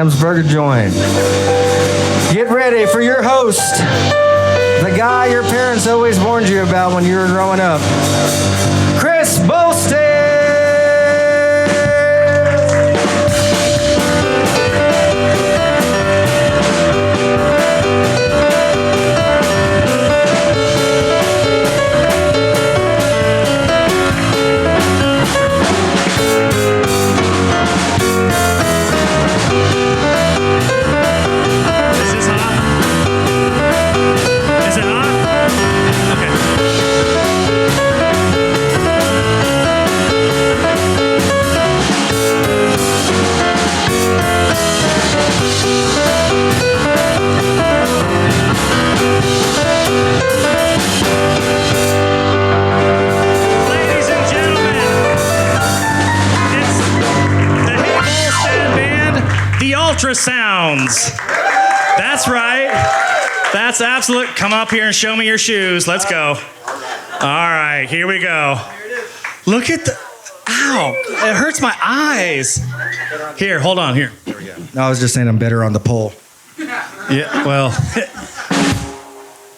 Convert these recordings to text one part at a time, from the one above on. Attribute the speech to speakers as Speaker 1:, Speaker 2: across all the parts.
Speaker 1: Sam's Burger Joint. Get ready for your host, the guy your parents always warned you about when you were growing up, Kris Bolstad.
Speaker 2: Ultrasounds. That's right. That's absolute. Come up here and show me your shoes. Let's go. All right, here we go. Look at the. Ow! It hurts my eyes. Here, hold on. Here. There we go.
Speaker 1: No, I was just saying I'm better on the pole.
Speaker 2: Yeah. Well.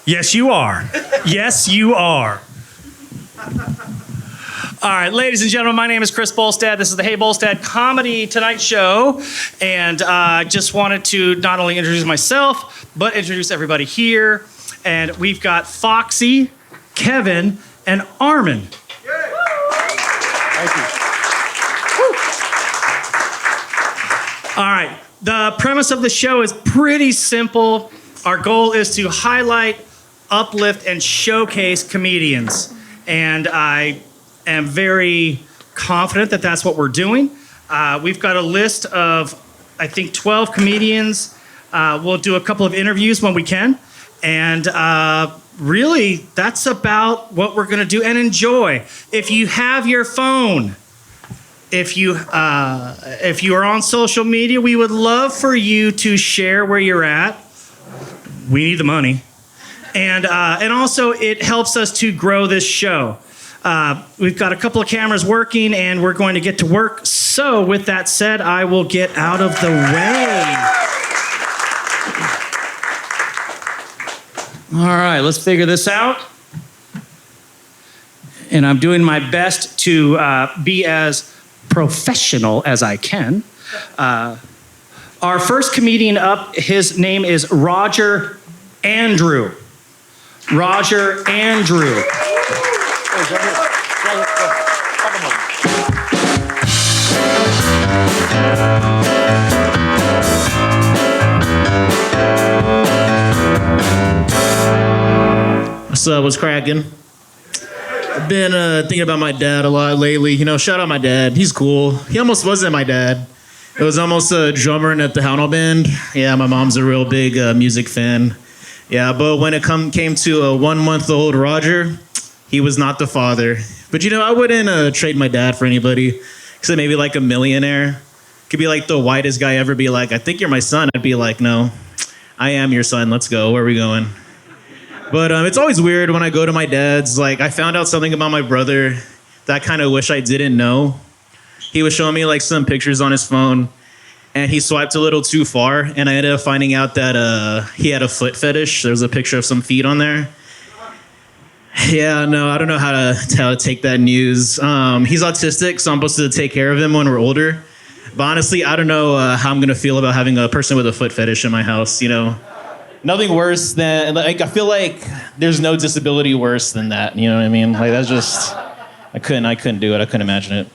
Speaker 2: Yes, you are. Yes, you are. All right, ladies and gentlemen, my name is Kris Bolstad. This is the Hey Bolstad Comedy Tonight Show. And I just wanted to not only introduce myself, but introduce everybody here. And we've got Foxy, Kevin, and Armin.
Speaker 1: Thank you.
Speaker 2: All right, the premise of the show is pretty simple. Our goal is to highlight, uplift, and showcase comedians. And I am very confident that that's what we're doing. We've got a list of, I think, 12 comedians. We'll do a couple of interviews when we can. And really, that's about what we're going to do and enjoy. If you have your phone, if you are on social media, we would love for you to share where you're at. We need the money. And also, it helps us to grow this show. We've got a couple of cameras working, and we're going to get to work. So, with that said, I will get out of the way. All right, let's figure this out. And I'm doing my best to be as professional as I can. Our first comedian up, his name is Roger Andrew. Roger Andrew.
Speaker 3: What's up? What's cracking? I've been thinking about my dad a lot lately. You know, shout out my dad. He's cool. He almost wasn't my dad. It was almost a drummer at the Haynie band. Yeah, my mom's a real big music fan. Yeah, but when it came to a 1-month-old Roger, he was not the father. But you know, I wouldn't trade my dad for anybody. Except maybe like a millionaire. Could be like the whitest guy ever, be like, I think you're my son. I'd be like, no, I am your son. Let's go. Where are we going? But it's always weird when I go to my dad's. Like, I found out something about my brother that I kind of wish I didn't know. He was showing me like some pictures on his phone, and he swiped a little too far, and I ended up finding out that he had a foot fetish. There was a picture of some feet on there. Yeah, no, I don't know how to take that news. He's autistic, so I'm supposed to take care of him when we're older. But honestly, I don't know how I'm going to feel about having a person with a foot fetish in my house, you know. Nothing worse than, like, I feel like there's no disability worse than that, you know what I mean? Like, that's just, I couldn't do it. I couldn't imagine it.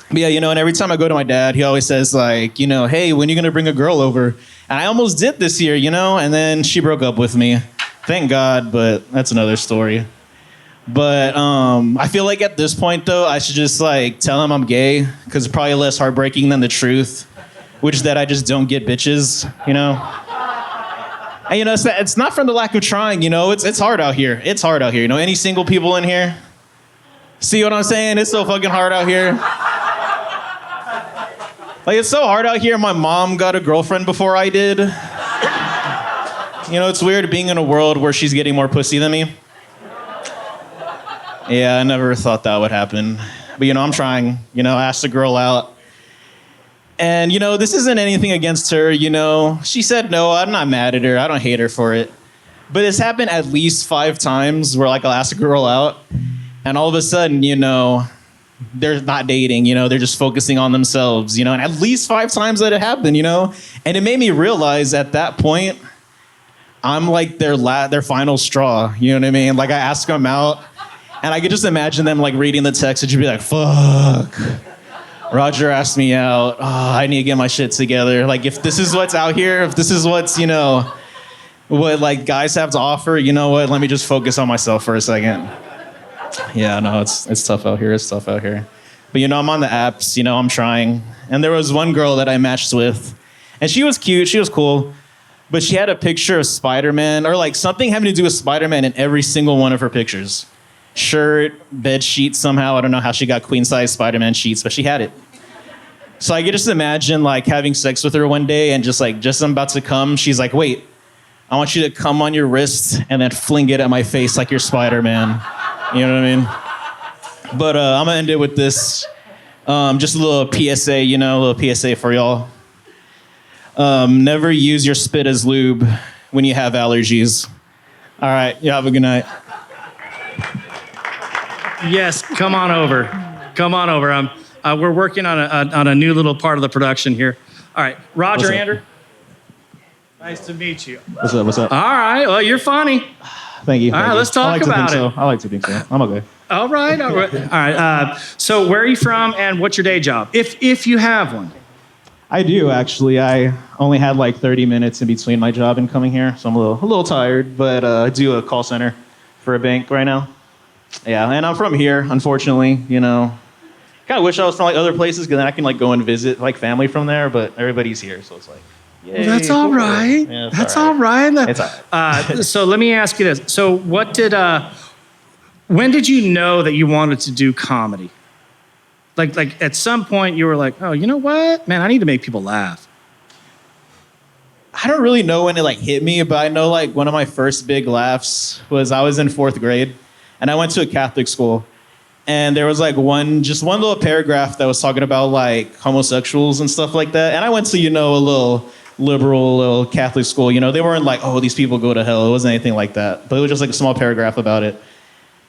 Speaker 3: But yeah, you know, and every time I go to my dad, he always says, like, you know, hey, when are you going to bring a girl over? And I almost did this year, you know, and then she broke up with me. Thank God, but that's another story. But I feel like at this point, though, I should just, like, tell him I'm gay, because it's probably less heartbreaking than the truth, which is that I just don't get bitches, you know? And, you know, it's not from the lack of trying, you know? It's hard out here. It's hard out here, you know? Any single people in here? See what I'm saying? It's so fucking hard out here. Like, it's so hard out here. My mom got a girlfriend before I did. You know, it's weird being in a world where she's getting more pussy than me. Yeah, I never thought that would happen. But, you know, I'm trying. You know, I asked the girl out. And, this isn't anything against her, She said no, I'm not mad at her. I don't hate her for it. But it's happened at least 5 times where, like, I'll ask a girl out, and all of a sudden, they're not dating, they're just focusing on themselves, and at least 5 times that it happened, And it made me realize at that point, I'm like their final straw, you know what I mean? Like, I ask them out, and I could just imagine them, like, reading the text and just be like, fuck. Roger asked me out. Oh, I need to get my shit together. Like, if this is what's out here, if this is what's, what, like, guys have to offer, you know what? Let me just focus on myself for a second. Yeah, no, it's tough out here. It's tough out here. But, I'm on the apps, I'm trying. And there was one girl that I matched with, and she was cute. She was cool. But she had a picture of Spider-Man, or, like, something having to do with Spider-Man in every single one of her pictures. Shirt, bed sheets somehow. I don't know how she got queen-size Spider-Man sheets, but she had it. So I could just imagine, like, having sex with her one day and just I'm about to come. She's like, wait, I want you to come on your wrist and then fling it at my face like you're Spider-Man. You know what I mean? But I'm going to end it with this. Just a little PSA, a little PSA for y'all. Never use your spit as lube when you have allergies. All right, you have a good night.
Speaker 2: Yes, come on over. Come on over. We're working on a new little part of the production here. All right, Roger, Andrew. Nice to meet you.
Speaker 3: What's up?
Speaker 2: All right, well, you're funny.
Speaker 3: Thank you.
Speaker 2: All right, let's talk about it.
Speaker 3: I like to think so. I'm okay.
Speaker 2: All right. So where are you from and what's your day job, if you have one?
Speaker 3: I do, actually. I only had like 30 minutes in between my job and coming here, so I'm a little tired, but I do a call center for a bank right now. Yeah, and I'm from here, unfortunately, Kind of wish I was from like other places because then I can like go and visit like family from there, but everybody's here, so it's like, yay.
Speaker 2: Well, that's all right.
Speaker 3: Yeah,
Speaker 2: that's all right.
Speaker 3: It's all right.
Speaker 2: So let me ask you this. So when did you know that you wanted to do comedy? Like at some point you were like, oh, you know what? Man, I need to make people laugh.
Speaker 3: I don't really know when it like hit me, but I know like one of my first big laughs was I was in 4th grade and I went to a Catholic school. And there was like one little paragraph that was talking about like homosexuals and stuff like that. And I went to, a little liberal, little Catholic school. They weren't like, oh, these people go to hell. It wasn't anything like that. But it was just like a small paragraph about it.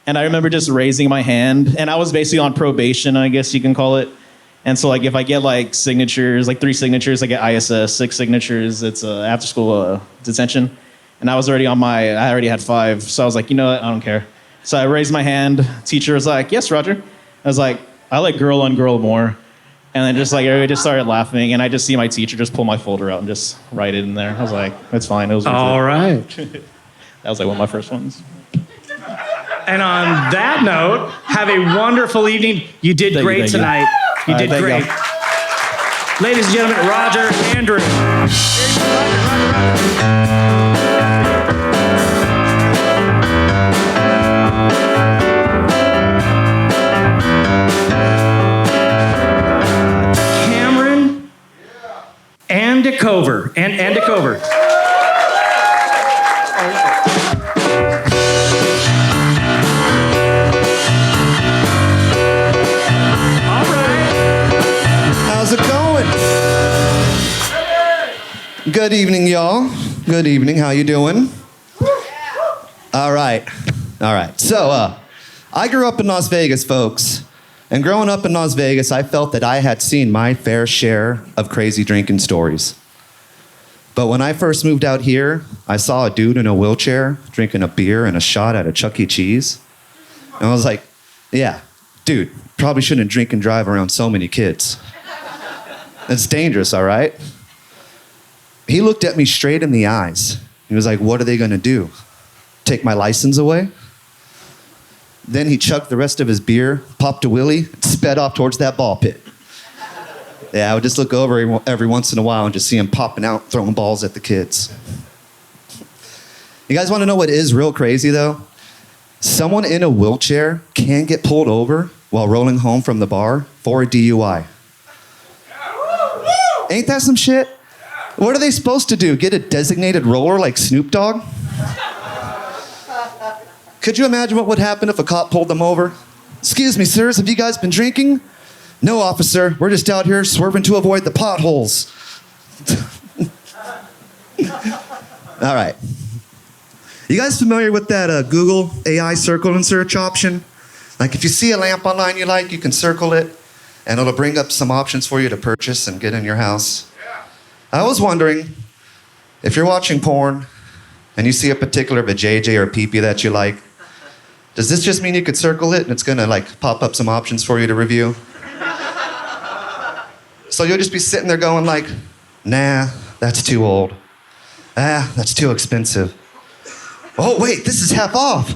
Speaker 3: And I remember just raising my hand. And I was basically on probation, I guess you can call it. And so like if I get like signatures, like 3 signatures, I get ISS, 6 signatures, it's after school detention. And I already had 5. So I was like, you know what? I don't care. So I raised my hand. Teacher was like, yes, Roger. I was like, I like girl on girl more. And then just like everybody just started laughing. And I just see my teacher just pull my folder out and just write it in there. I was like, that's fine. It was
Speaker 2: all right.
Speaker 3: That was like one of my first ones.
Speaker 2: And on that note, have a wonderful evening. You did great tonight. You did great. Ladies and gentlemen, Roger, Andrew. Cameron Andecover. Andecover.
Speaker 4: Good evening, y'all. Good evening. How you doing? All right. So, I grew up in Las Vegas, folks. And growing up in Las Vegas, I felt that I had seen my fair share of crazy drinking stories. But when I first moved out here, I saw a dude in a wheelchair drinking a beer and a shot at a Chuck E. Cheese. And I was like, yeah, dude, probably shouldn't drink and drive around so many kids. It's dangerous, all right? He looked at me straight in the eyes. He was like, what are they gonna do? Take my license away? Then he chugged the rest of his beer, popped a wheelie, and sped off towards that ball pit. Yeah, I would just look over every once in a while and just see him popping out, throwing balls at the kids. You guys wanna know what is real crazy though? Someone in a wheelchair can get pulled over while rolling home from the bar for a DUI. Ain't that some shit? What are they supposed to do? Get a designated roller like Snoop Dogg? Could you imagine what would happen if a cop pulled them over? Excuse me, sirs, have you guys been drinking? No, officer. We're just out here swerving to avoid the potholes. All right. You guys familiar with that Google AI circle and search option? Like if you see a lamp online you like, you can circle it, and it'll bring up some options for you to purchase and get in your house. I was wondering, if you're watching porn and you see a particular vajayjay or peepee that you like, does this just mean you could circle it and it's gonna like pop up some options for you to review? So you'll just be sitting there going like, nah, that's too old. Ah, that's too expensive. Oh wait, this is half off.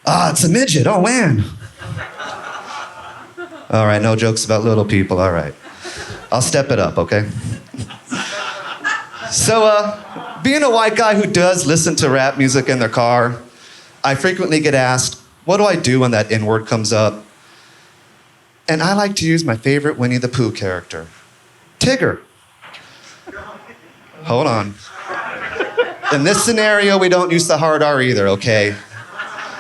Speaker 4: Ah, it's a midget, oh man. All right, no jokes about little people, all right. I'll step it up, okay? So, being a white guy who does listen to rap music in their car, I frequently get asked, what do I do when that N-word comes up? And I like to use my favorite Winnie the Pooh character, Tigger. Hold on. In this scenario, we don't use the hard R either, okay?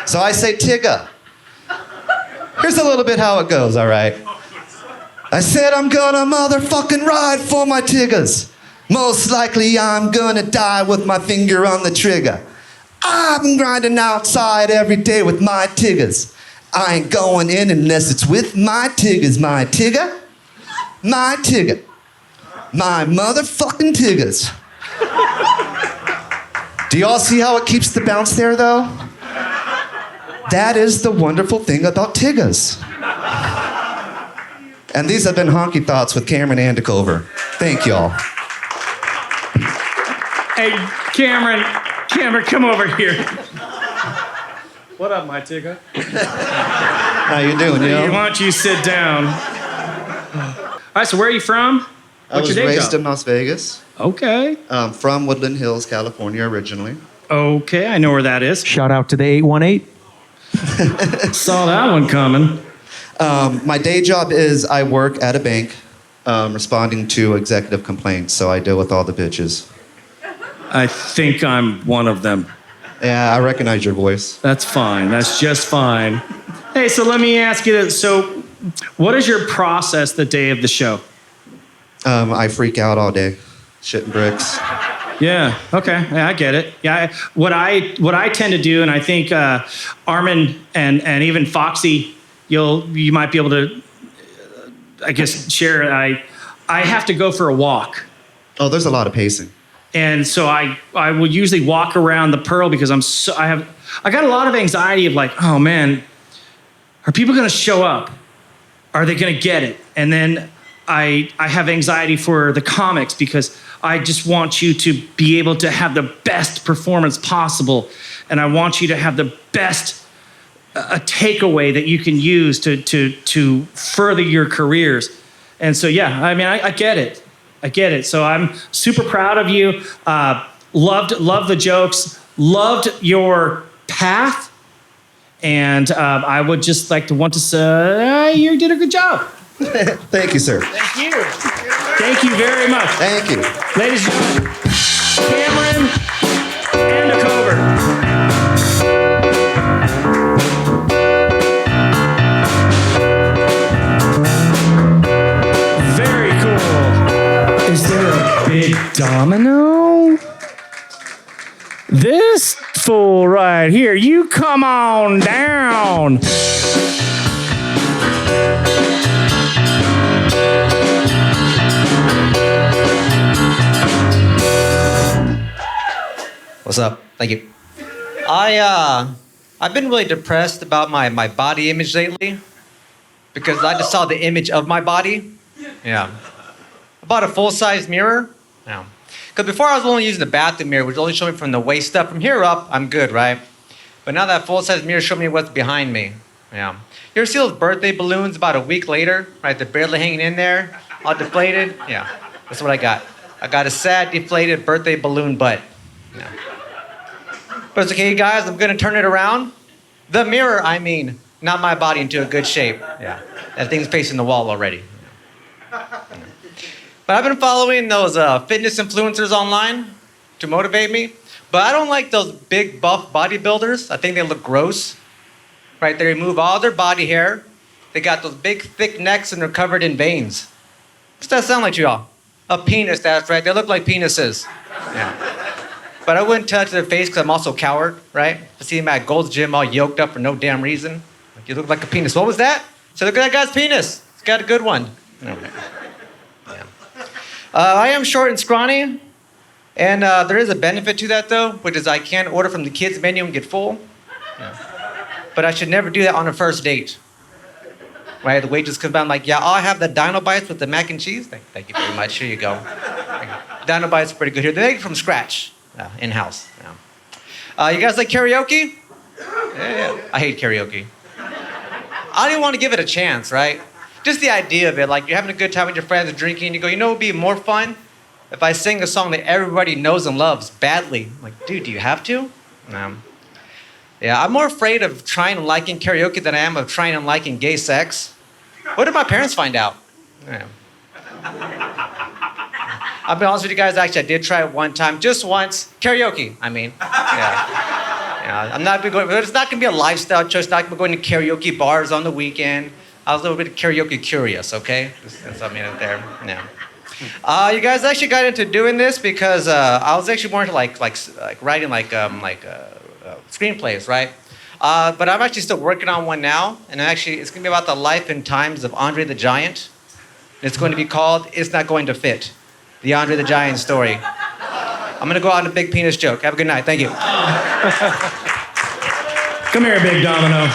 Speaker 4: So I say Tigger. Here's a little bit how it goes, all right? I said I'm gonna motherfucking ride for my Tiggers. Most likely I'm gonna die with my finger on the trigger. I've been grinding outside every day with my Tiggers. I ain't going in unless it's with my Tiggers. My Tigger, my Tigger, my motherfucking Tiggers. Do y'all see how it keeps the bounce there, though? That is the wonderful thing about Tiggers. And these have been Honky Thoughts with Cameron Andecover. Thank y'all.
Speaker 2: Hey, Cameron, come over here. What up, my Tigger?
Speaker 4: How you doing, yo?
Speaker 2: Why don't you sit down? All right, so where are you from?
Speaker 4: I was raised in Las Vegas.
Speaker 2: Okay.
Speaker 4: From Woodland Hills, California, originally.
Speaker 2: Okay, I know where that is.
Speaker 1: Shout out to the 818.
Speaker 2: Saw that one coming.
Speaker 4: My day job is I work at a bank responding to executive complaints, so I deal with all the bitches.
Speaker 2: I think I'm one of them.
Speaker 4: Yeah, I recognize your voice.
Speaker 2: That's fine. That's just fine. Hey, so let me ask you this. So what is your process the day of the show?
Speaker 4: I freak out all day, shitting bricks.
Speaker 2: Yeah. Okay. Yeah, I get it. Yeah. What I tend to do, and I think Armin and even Foxy, you might be able to, I guess, share. I have to go for a walk.
Speaker 4: Oh, there's a lot of pacing.
Speaker 2: And so I will usually walk around the Pearl because I got a lot of anxiety of like, oh man, are people going to show up? Are they going to get it? And then I have anxiety for the comics because I just want you to be able to have the best performance possible. And I want you to have the best a takeaway that you can use to further your careers. And so, yeah, I mean, I get it. I get it. So I'm super proud of you. Loved the jokes. Loved your path. And I would just like to say, you did a good job.
Speaker 4: Thank you, sir.
Speaker 2: Thank you. Thank you very much.
Speaker 4: Thank you.
Speaker 2: Ladies and gentlemen, Cameron Andecover. Very cool. Is there a big domino? This fool right here, you come on down.
Speaker 5: What's up? Thank you. I've been really depressed about my body image lately because I just saw the image of my body. Yeah. I bought a full-size mirror. Yeah. Because before I was only using the bathroom mirror, which only showed me from the waist up. From here up, I'm good, right? But now that full-size mirror showed me what's behind me. Yeah. You ever see those birthday balloons about a week later? Right? They're barely hanging in there, all deflated. Yeah. That's what I got. I got a sad, deflated birthday balloon butt. Yeah. But it's okay, guys. I'm gonna turn it around. The mirror, I mean, not my body, into a good shape. Yeah, that thing's facing the wall already. But I've been following those fitness influencers online to motivate me. But I don't like those big buff bodybuilders. I think they look gross. Right? They remove all their body hair, They got those big, thick necks and they're covered in veins. What's that sound like to y'all? A penis, that's right. They look like penises. Yeah. But I wouldn't touch their face because I'm also a coward, right? I see him at Gold's Gym all yoked up for no damn reason. Like, you look like a penis. What was that? So look at that guy's penis. He's got a good one. Okay. Yeah. I am short and scrawny. And there is a benefit to that, though, which is I can order from the kids' menu and get full. Yeah. But I should never do that on a first date. Right? The waitress comes by, I'm like, yeah, I'll have the Dino Bites with the mac and cheese. Thank you very much. Here you go. Dino Bites are pretty good here. They make it from scratch, in-house. Yeah. You guys like karaoke? Yeah. I hate karaoke. I don't even want to give it a chance, right? Just the idea of it, like you're having a good time with your friends and drinking, and you go, you know what would be more fun? If I sing a song that everybody knows and loves badly. I'm like, dude, do you have to? No. Yeah, I'm more afraid of trying and liking karaoke than I am of trying and liking gay sex. What did my parents find out? Yeah. I'll be honest with you guys, actually, I did try it one time, just once. Karaoke, I mean. Yeah, I'm not going, it's not going to be a lifestyle choice, not going to karaoke bars on the weekend. I was a little bit karaoke curious, okay? That's what I mean there. Yeah. You guys actually got into doing this because I was actually more into like writing screenplays, right? But I'm actually still working on one now, and actually it's gonna be about the life and times of Andre the Giant. It's going to be called "It's Not Going to Fit," the Andre the Giant story. I'm gonna go out on a big penis joke. Have a good night. Thank you.
Speaker 3: Come here, Big Domino.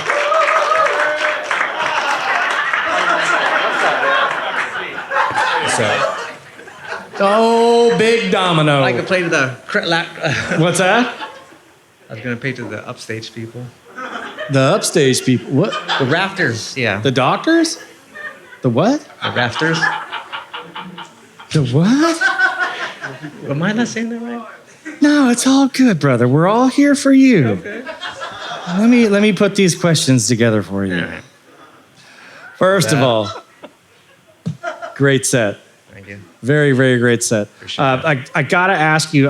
Speaker 3: Oh, Big Domino.
Speaker 5: I could play to the.
Speaker 3: What's that?
Speaker 5: I was gonna play to the upstage people.
Speaker 3: The upstage people. What?
Speaker 5: The rafters. Yeah.
Speaker 3: The doctors? The what?
Speaker 5: The rafters.
Speaker 3: The what?
Speaker 5: Am I not saying that right?
Speaker 1: No, it's all good, brother. We're all here for you.
Speaker 5: Okay.
Speaker 1: Let me put these questions together for you.
Speaker 5: All right.
Speaker 1: First of all, great set.
Speaker 5: Thank you.
Speaker 1: Very, very great set. I gotta ask you,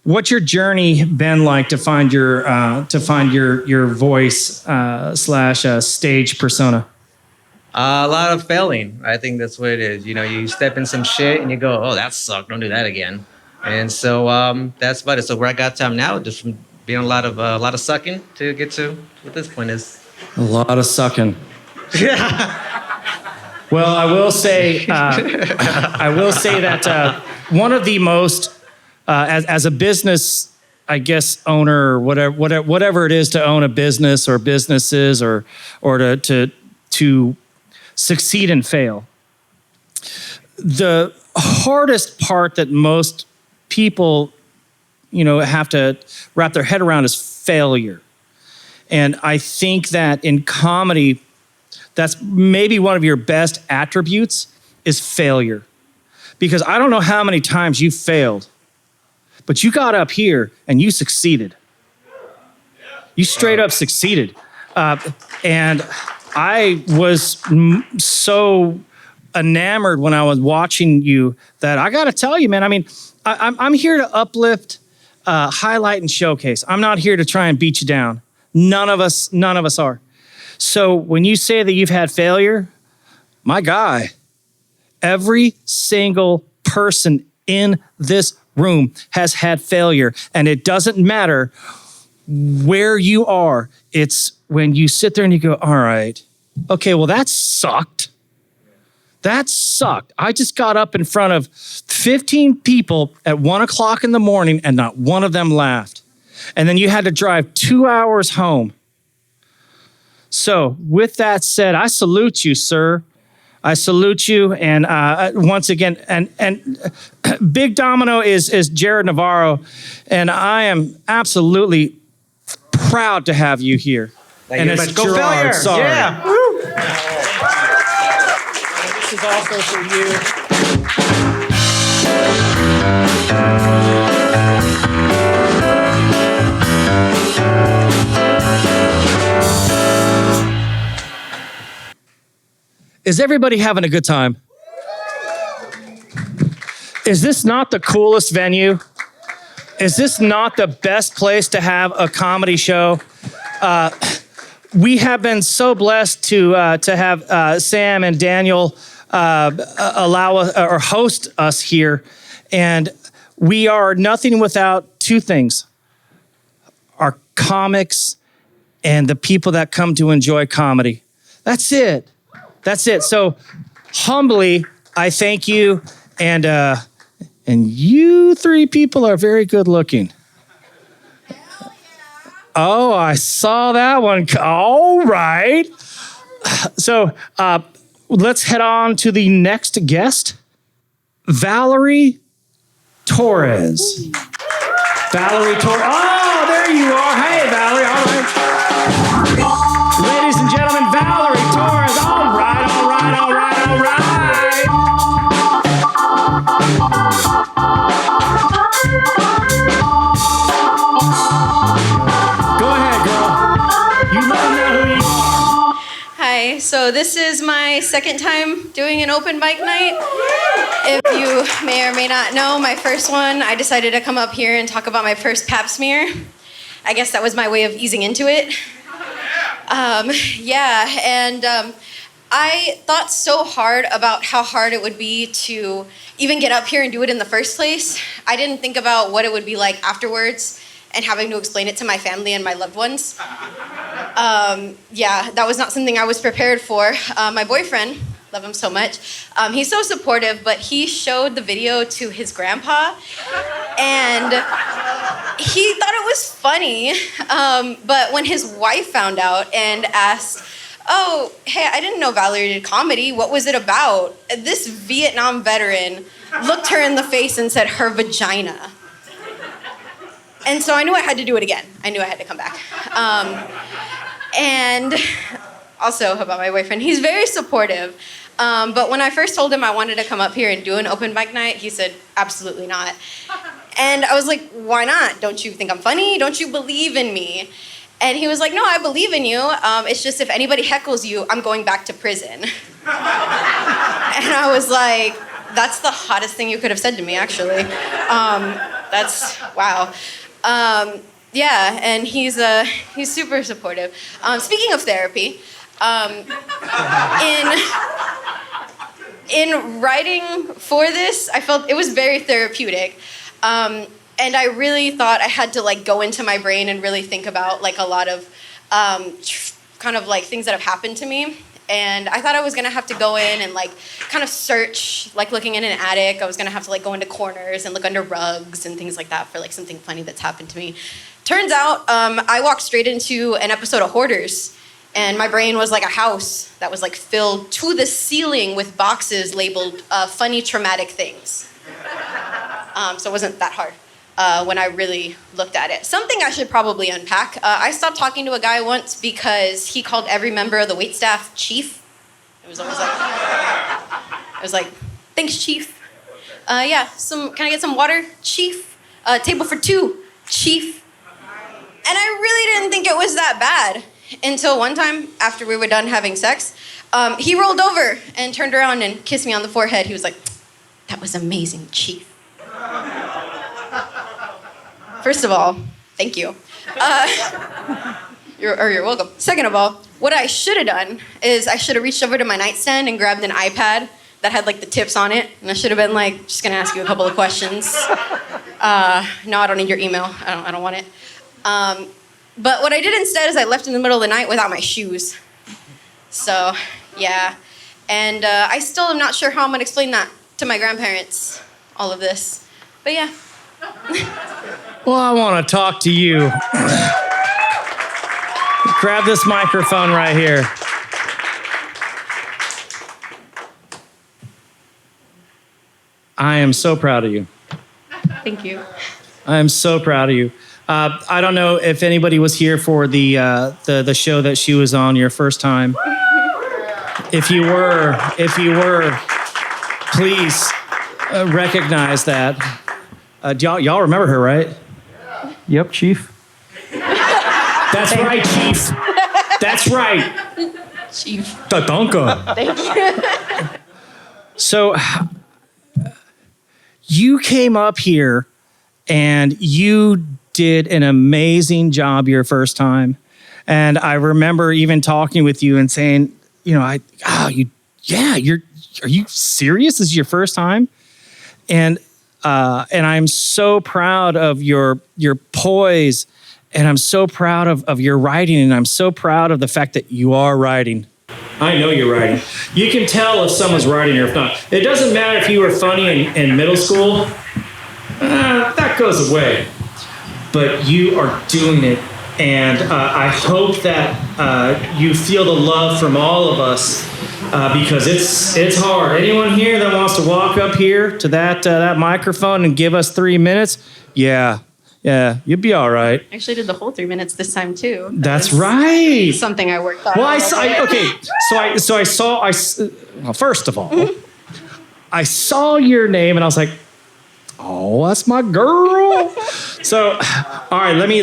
Speaker 1: what's your journey been like to find your voice slash stage persona?
Speaker 5: A lot of failing. I think that's what it is. You know, you step in some shit and you go, "Oh, that sucked. Don't do that again." And so that's about it. So where I got to now, just from being a lot of sucking to get to what this point is.
Speaker 1: A lot of sucking.
Speaker 5: Yeah.
Speaker 1: Well, I will say that one of the most, as a business, I guess, owner, or whatever it is to own a business or businesses or to succeed and fail. The hardest part that most people, have to wrap their head around is failure. And I think that in comedy, that's maybe one of your best attributes is failure. Because I don't know how many times you failed, but you got up here and you succeeded. You straight up succeeded. And I was so enamored when I was watching you that I got to tell you, man, I mean, I'm here to uplift, highlight, and showcase. I'm not here to try and beat you down. None of us are. So when you say that you've had failure, my guy, every single person in this room has had failure. And it doesn't matter where you are. It's when you sit there and you go, all right, okay, well, that sucked. That sucked. I just got up in front of 15 people at 1 o'clock in the morning and not one of them laughed. And then you had to drive 2 hours home. So with that said, I salute you, sir. I salute you. And once again, and Big Domino is Jared Navarro. And I am absolutely proud to have you here.
Speaker 5: Thank you very much. Go failure.
Speaker 1: Sorry.
Speaker 5: Yeah.
Speaker 1: Woo. This is also for you. Is everybody having a good time? Is this not the coolest venue? Is this not the best place to have a comedy show? we have been so blessed to have Sam and Daniel allow us or host us here, and we are nothing without two things: our comics and the people that come to enjoy comedy. That's it. That's it. So humbly, I thank you, and you three people are very good looking. Oh, I saw that one. All right. So let's head on to the next guest, Valeri Torres. Valeri Torres. Oh, there you are. Hey, Valeri. All right. Ladies and gentlemen, Valeri Torres. All right, all right, all right, all right. Go ahead, girl. You let them know who you are.
Speaker 6: Hi, so this is my second time doing an open mic night. If you may or may not know, my first one, I decided to come up here and talk about my first pap smear. I guess that was my way of easing into it. I thought so hard about how hard it would be to even get up here and do it in the first place. I didn't think about what it would be like afterwards and having to explain it to my family and my loved ones. That was not something I was prepared for. My boyfriend, love him so much, he's so supportive, but he showed the video to his grandpa, and he thought it was funny, but when his wife found out and asked, "Oh, hey, I didn't know Valeri did comedy. What was it about?" This Vietnam veteran looked her in the face and said, "Her vagina." And so I knew I had to do it again. I knew I had to come back. And also about my boyfriend, he's very supportive. But when I first told him I wanted to come up here and do an open mic night, he said, "Absolutely not." And I was like, "Why not? Don't you think I'm funny? Don't you believe in me?" And he was like, "No, I believe in you. It's just if anybody heckles you, I'm going back to prison." And I was like, "That's the hottest thing you could have said to me, actually." That's, wow. And he's super supportive. Speaking of therapy, in writing for this, I felt it was very therapeutic. And I really thought I had to go into my brain and really think about a lot of kind of things that have happened to me. And I thought I was gonna have to go in and kind of search, looking in an attic. I was gonna have to go into corners and look under rugs and things like that for something funny that's happened to me. Turns out I walked straight into an episode of Hoarders, and my brain was like a house that was filled to the ceiling with boxes labeled funny traumatic things. So it wasn't that hard when I really looked at it. Something I should probably unpack. I stopped talking to a guy once because he called every member of the waitstaff chief. It was always "Thanks, chief." Can I get some water, chief? Table for two, chief. And I really didn't think it was that bad until one time after we were done having sex, he rolled over and turned around and kissed me on the forehead. He was like, "That was amazing, chief." First of all, thank you. You're welcome. Second of all, what I should have done is I should have reached over to my nightstand and grabbed an iPad that had the tips on it, and I should have been just gonna ask you a couple of questions. No, I don't need your email. I don't want it. But what I did instead is I left in the middle of the night without my shoes. So, yeah. And I still am not sure how I'm gonna explain that to my grandparents, all of this. But yeah.
Speaker 1: Well, I want to talk to you. Grab this microphone right here. I am so proud of you.
Speaker 6: Thank you.
Speaker 1: I am so proud of you. I don't know if anybody was here for the show that she was on your first time. If you were, please recognize that. Y'all remember her, right?
Speaker 7: Yep, Chief.
Speaker 1: That's right, Chief. That's right.
Speaker 6: Chief.
Speaker 1: Tatanka.
Speaker 6: Thank you.
Speaker 1: So you came up here and you did an amazing job your first time. And I remember even talking with you and saying, are you serious? This is your first time? And I'm so proud of your poise, and I'm so proud of your writing, and I'm so proud of the fact that you are writing. I know you're writing. You can tell if someone's writing or if not. It doesn't matter if you were funny in middle school. That goes away. But you are doing it, and I hope that you feel the love from all of us, because it's hard. Anyone here that wants to walk up here to that microphone and give us 3 minutes? Yeah, you'd be all right.
Speaker 6: I actually did the whole 3 minutes this time too.
Speaker 1: That's right.
Speaker 6: Something I worked on.
Speaker 1: Well, first of all, I saw your name and I was like, oh, that's my girl. So, all right, let me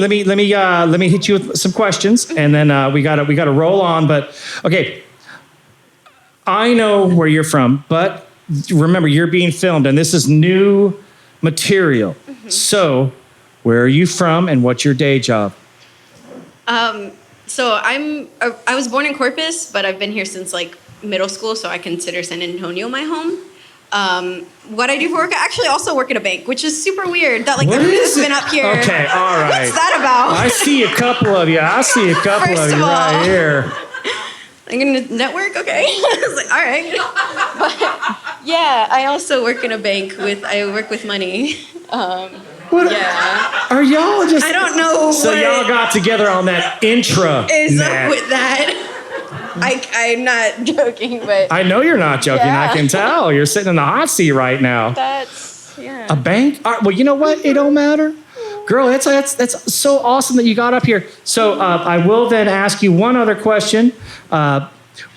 Speaker 1: hit you with some questions, and then we gotta roll on. But okay, I know where you're from, but remember, you're being filmed, and this is new material. Mm-hmm. So, where are you from, and what's your day job?
Speaker 6: So I was born in Corpus, but I've been here since like middle school, so I consider San Antonio my home. What I do for work, I actually also work at a bank, which is super weird that like everybody that's been up here.
Speaker 1: Okay, all right.
Speaker 6: What's that about?
Speaker 1: I see a couple of you. First of all, right here.
Speaker 6: I'm gonna network, okay? I was like, all right. But yeah, I also work in a bank I work with money. Yeah.
Speaker 1: Are y'all just?
Speaker 6: I don't know.
Speaker 1: So y'all got together on that intra.
Speaker 6: Is up with that? I'm not joking, but
Speaker 1: I know you're not joking.
Speaker 6: Yeah.
Speaker 1: I can tell. You're sitting in the hot seat right now.
Speaker 6: That's
Speaker 1: A bank? All right, well, you know what? It don't matter. Girl, that's so awesome that you got up here. So I will then ask you one other question.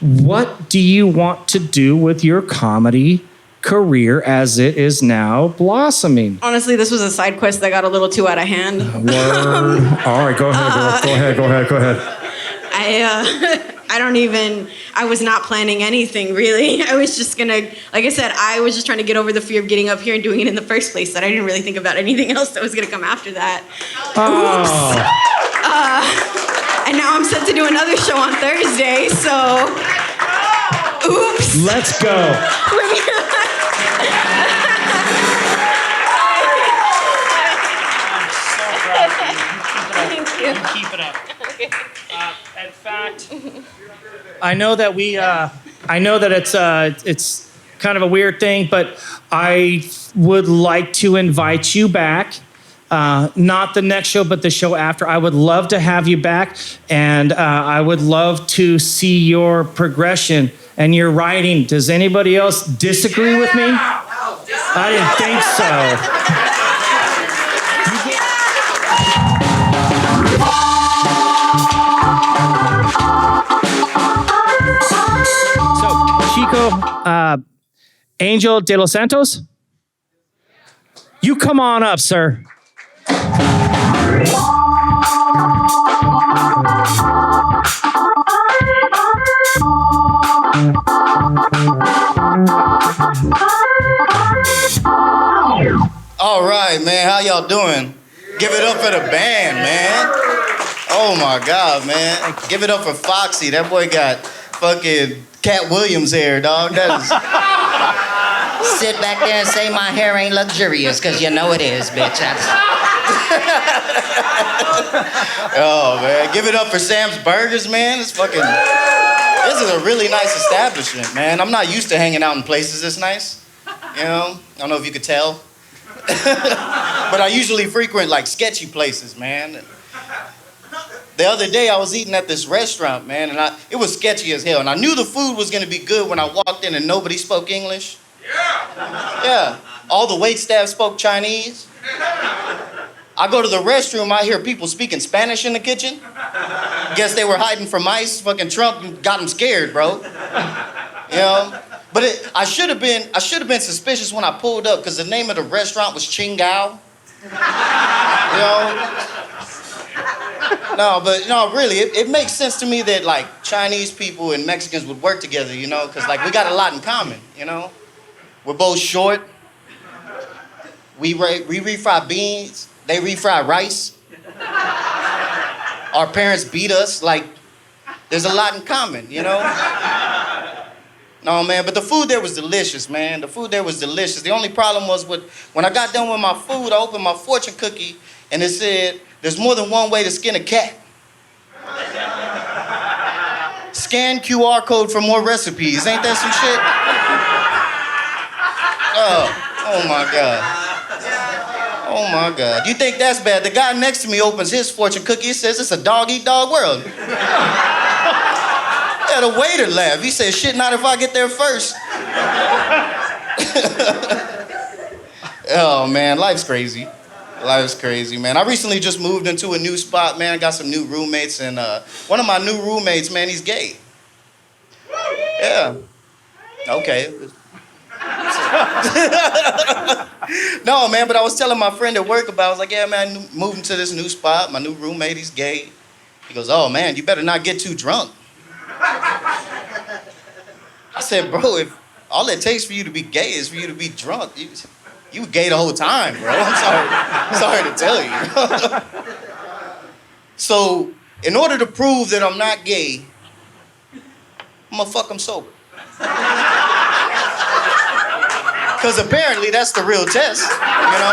Speaker 1: What do you want to do with your comedy career as it is now blossoming?
Speaker 6: Honestly, this was a side quest that got a little too out of hand.
Speaker 1: Word. All right, go ahead, girl. Go ahead.
Speaker 6: I was not planning anything really. I was just gonna, like I said, I was just trying to get over the fear of getting up here and doing it in the first place, that I didn't really think about anything else that was gonna come after that.
Speaker 1: Oh.
Speaker 6: And now I'm set to do another show on Thursday, so oops.
Speaker 1: Let's go.
Speaker 6: Thank you.
Speaker 2: Keep it up.
Speaker 6: Okay.
Speaker 2: In fact,
Speaker 1: I know that it's kind of a weird thing, but I would like to invite you back. Not the next show, but the show after. I would love to have you back, and I would love to see your progression and your writing. Does anybody else disagree with me? I didn't think so. Chico, Angel de los Santos, you come on up, sir.
Speaker 8: All right, man. How y'all doing? Give it up for the band, man. Oh my God, man. Give it up for Foxy. That boy got fucking Cat Williams hair, dog. That is...
Speaker 9: Sit back there and say my hair ain't luxurious, because you know it is, bitch.
Speaker 8: Oh, man. Give it up for Sam's Burgers, man. This is a really nice establishment, man. I'm not used to hanging out in places this nice. You know? I don't know if you could tell. But I usually frequent, like, sketchy places, man. The other day, I was eating at this restaurant, man, and it was sketchy as hell. And I knew the food was going to be good when I walked in and nobody spoke English. Yeah. All the wait staff spoke Chinese. I go to the restroom, I hear people speaking Spanish in the kitchen. Guess they were hiding from ICE. Fucking Trump got them scared, bro. You know? But I should have been suspicious when I pulled up, because the name of the restaurant was Qingao. You know? No, really, it makes sense to me that, like, Chinese people and Mexicans would work together, you know? Because, like, we got a lot in common, you know? We're both short. We refry beans. They refry rice. Our parents beat us. Like, there's a lot in common, you know? No, man, but the food there was delicious, man. The food there was delicious. The only problem was when I got done with my food, I opened my fortune cookie, and it said, there's more than one way to skin a cat. Scan QR code for more recipes. Ain't that some shit? Oh my God. Oh my God. You think that's bad? The guy next to me opens his fortune cookie. It says it's a dog-eat-dog world. Yeah, the waiter laughed. He said, shit, not if I get there first. Oh man, life's crazy. Life's crazy, man. I recently just moved into a new spot, man. I got some new roommates, and one of my new roommates, man, he's gay. Yeah. Okay. No, man, but I was telling my friend at work about it. I was like, yeah, man, moving to this new spot. My new roommate, he's gay. He goes, oh, man, you better not get too drunk. I said, bro, if all it takes for you to be gay is for you to be drunk, you gay the whole time, bro. I'm sorry to tell you. So, in order to prove that I'm not gay, I'm gonna fuck him sober. Because apparently that's the real test, you know?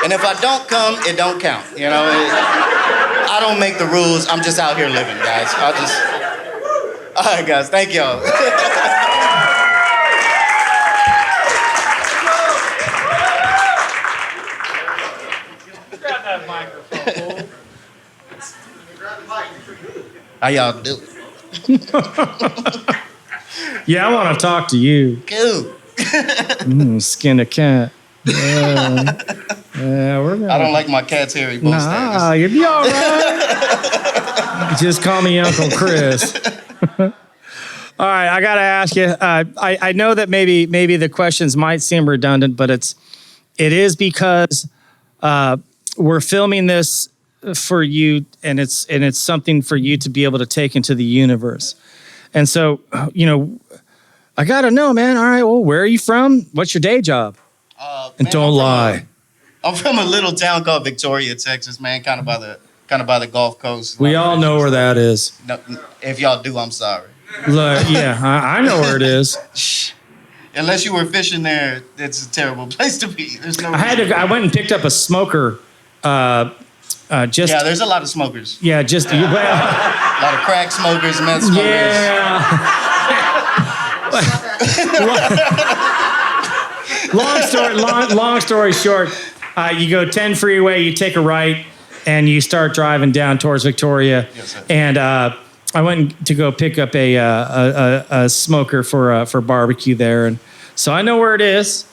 Speaker 8: And if I don't come, it don't count, you know? I don't make the rules, I'm just out here living, guys. All right, guys, thank y'all. How y'all doing?
Speaker 1: Yeah, I want to talk to you.
Speaker 8: Cool.
Speaker 1: Skin a cat. Yeah, we're gonna...
Speaker 8: I don't like my cat's hairy Bolstad.
Speaker 1: Nah, you'll be all right. Just call me Uncle Kris. All right, I gotta ask you. I know that maybe the questions might seem redundant, but it is because we're filming this for you, and it's something for you to be able to take into the universe. And so, you know, I gotta know, man. All right, well, where are you from? What's your day job? And man, don't lie.
Speaker 8: I'm from a little town called Victoria, Texas, man. Kind of by the Gulf Coast.
Speaker 1: We all know where that is.
Speaker 8: No, if y'all do, I'm sorry.
Speaker 1: Look, yeah, I know where it is.
Speaker 8: Unless you were fishing there, it's a terrible place to be. There's no.
Speaker 1: I went and picked up a smoker.
Speaker 8: Yeah, there's a lot of smokers.
Speaker 1: Yeah, just
Speaker 8: a lot of crack smokers, meth smokers.
Speaker 1: Yeah. long story short, you go 10 freeway, you take a right, and you start driving down towards Victoria.
Speaker 8: Yes, sir.
Speaker 1: And I went to go pick up a smoker for barbecue there, and so I know where it is.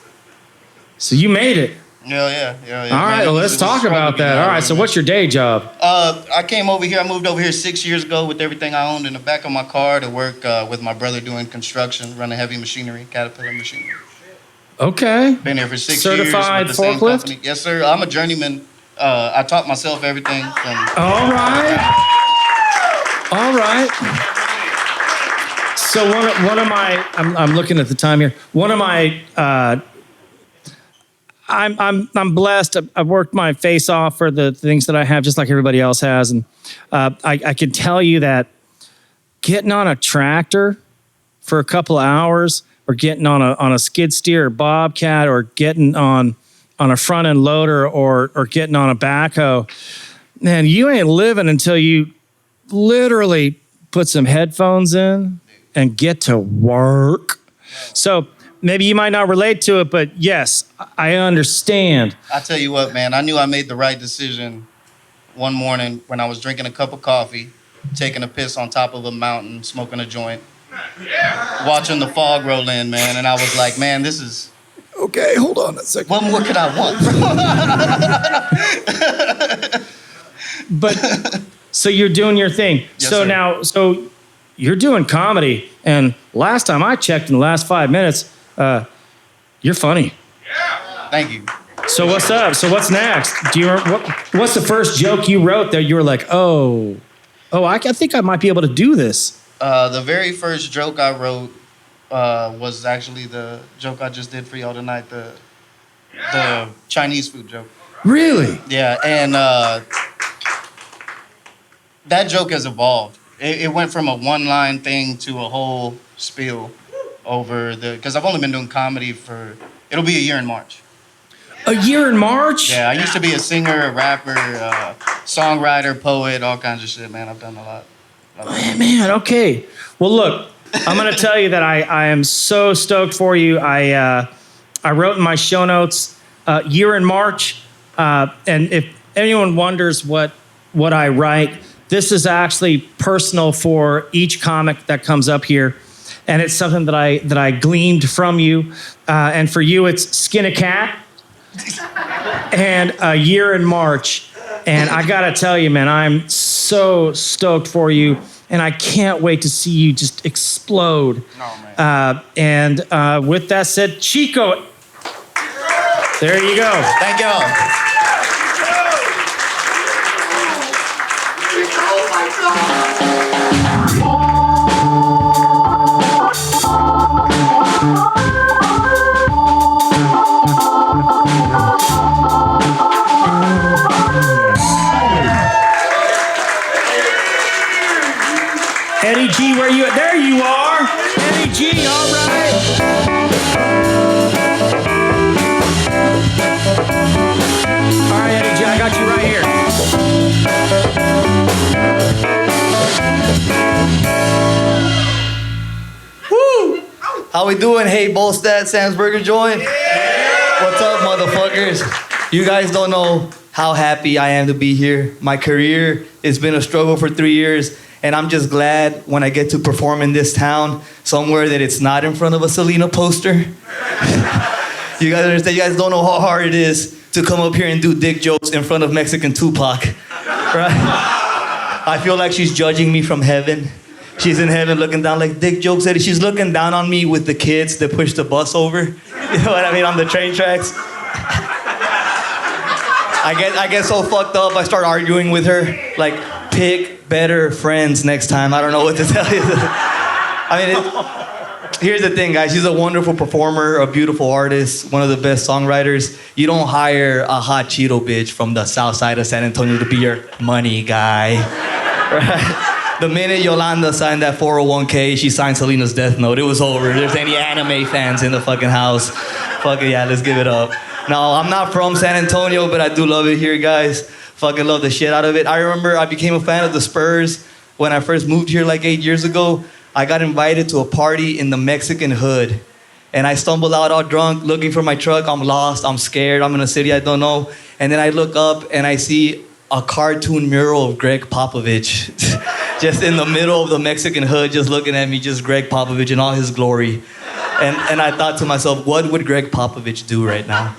Speaker 1: So you made it.
Speaker 8: Yeah.
Speaker 1: All right, well, let's talk about that. All right, so what's your day job?
Speaker 8: I came over here. I moved over here 6 years ago with everything I owned in the back of my car to work with my brother doing construction, running heavy machinery, Caterpillar machinery.
Speaker 1: Okay.
Speaker 8: Been here for 6 years.
Speaker 1: Certified
Speaker 8: with the same
Speaker 1: forklift?
Speaker 8: company. Yes, sir. I'm a journeyman. I taught myself everything from.
Speaker 1: All right. So one of my, I'm looking at the time here. One of my, I'm blessed. I've worked my face off for the things that I have, just like everybody else has, and I can tell you that getting on a tractor for a couple of hours, or getting on a skid steer or bobcat, or getting on a front end loader, or getting on a backhoe, man, you ain't living until you literally put some headphones in and get to work. So maybe you might not relate to it, but yes, I understand.
Speaker 8: I tell you what, man, I knew I made the right decision one morning when I was drinking a cup of coffee, taking a piss on top of a mountain, smoking a joint, watching the fog roll in, man, and I was like, man, this is...
Speaker 1: Okay, hold on a second.
Speaker 8: What more could I want?
Speaker 1: But, so you're doing your thing.
Speaker 8: Yes,
Speaker 1: so
Speaker 8: sir.
Speaker 1: now, you're doing comedy, and last time I checked in the last 5 minutes, you're funny.
Speaker 8: Thank you.
Speaker 1: So what's up? So what's next? What's the first joke you wrote that you were like, oh, I think I might be able to do this?
Speaker 8: The very first joke I wrote was actually the joke I just did for y'all tonight, the Chinese food joke.
Speaker 1: Really?
Speaker 8: Yeah, and that joke has evolved. It went from a one-line thing to a whole spiel over because I've only been doing comedy it'll be a year in March.
Speaker 1: A year in March?
Speaker 8: Yeah, I used to be a singer, a rapper, songwriter, poet, all kinds of shit, man. I've done a lot.
Speaker 1: Man, okay. Well, look, I'm going to tell you that I am so stoked for you. I wrote in my show notes, year in March. And if anyone wonders what I write, this is actually personal for each comic that comes up here. And it's something that I gleaned from you. And for you, it's Skin a Cat and a year in March. And I got to tell you, man, I'm so stoked for you. And I can't wait to see you just explode. And with that said, Chico, there you go.
Speaker 8: Thank y'all.
Speaker 1: Eddie G, where you at? There you are. Eddie G, all right. All right, Eddie G, I got you right here.
Speaker 10: Woo! How we doing? Hey, Bolstad, Sam's Burger Joint. What's up, motherfuckers? You guys don't know how happy I am to be here. My career has been a struggle for 3 years. And I'm just glad when I get to perform in this town, somewhere that it's not in front of a Selena poster. You guys understand? You guys don't know how hard it is to come up here and do dick jokes in front of Mexican Tupac, right? I feel like she's judging me from heaven. She's in heaven looking down like dick jokes. Eddie. She's looking down on me with the kids that push the bus over. You know what I mean? On the train tracks. I get so fucked up, I start arguing with her. Like, pick better friends next time. I don't know what to tell you. I mean, here's the thing, guys. She's a wonderful performer, a beautiful artist, one of the best songwriters. You don't hire a hot Cheeto bitch from the south side of San Antonio to be your money guy. Right? The minute Yolanda signed that 401k, she signed Selena's death note. It was over. If there's any anime fans in the fucking house, fuck it, yeah, let's give it up. No, I'm not from San Antonio, but I do love it here, guys. Fucking love the shit out of it. I remember I became a fan of the Spurs when I first moved here like 8 years ago. I got invited to a party in the Mexican hood. And I stumbled out all drunk, looking for my truck. I'm lost, I'm scared, I'm in a city I don't know. And then I look up and I see a cartoon mural of Greg Popovich. Just in the middle of the Mexican hood, just looking at me, just Greg Popovich in all his glory. And I thought to myself, what would Greg Popovich do right now?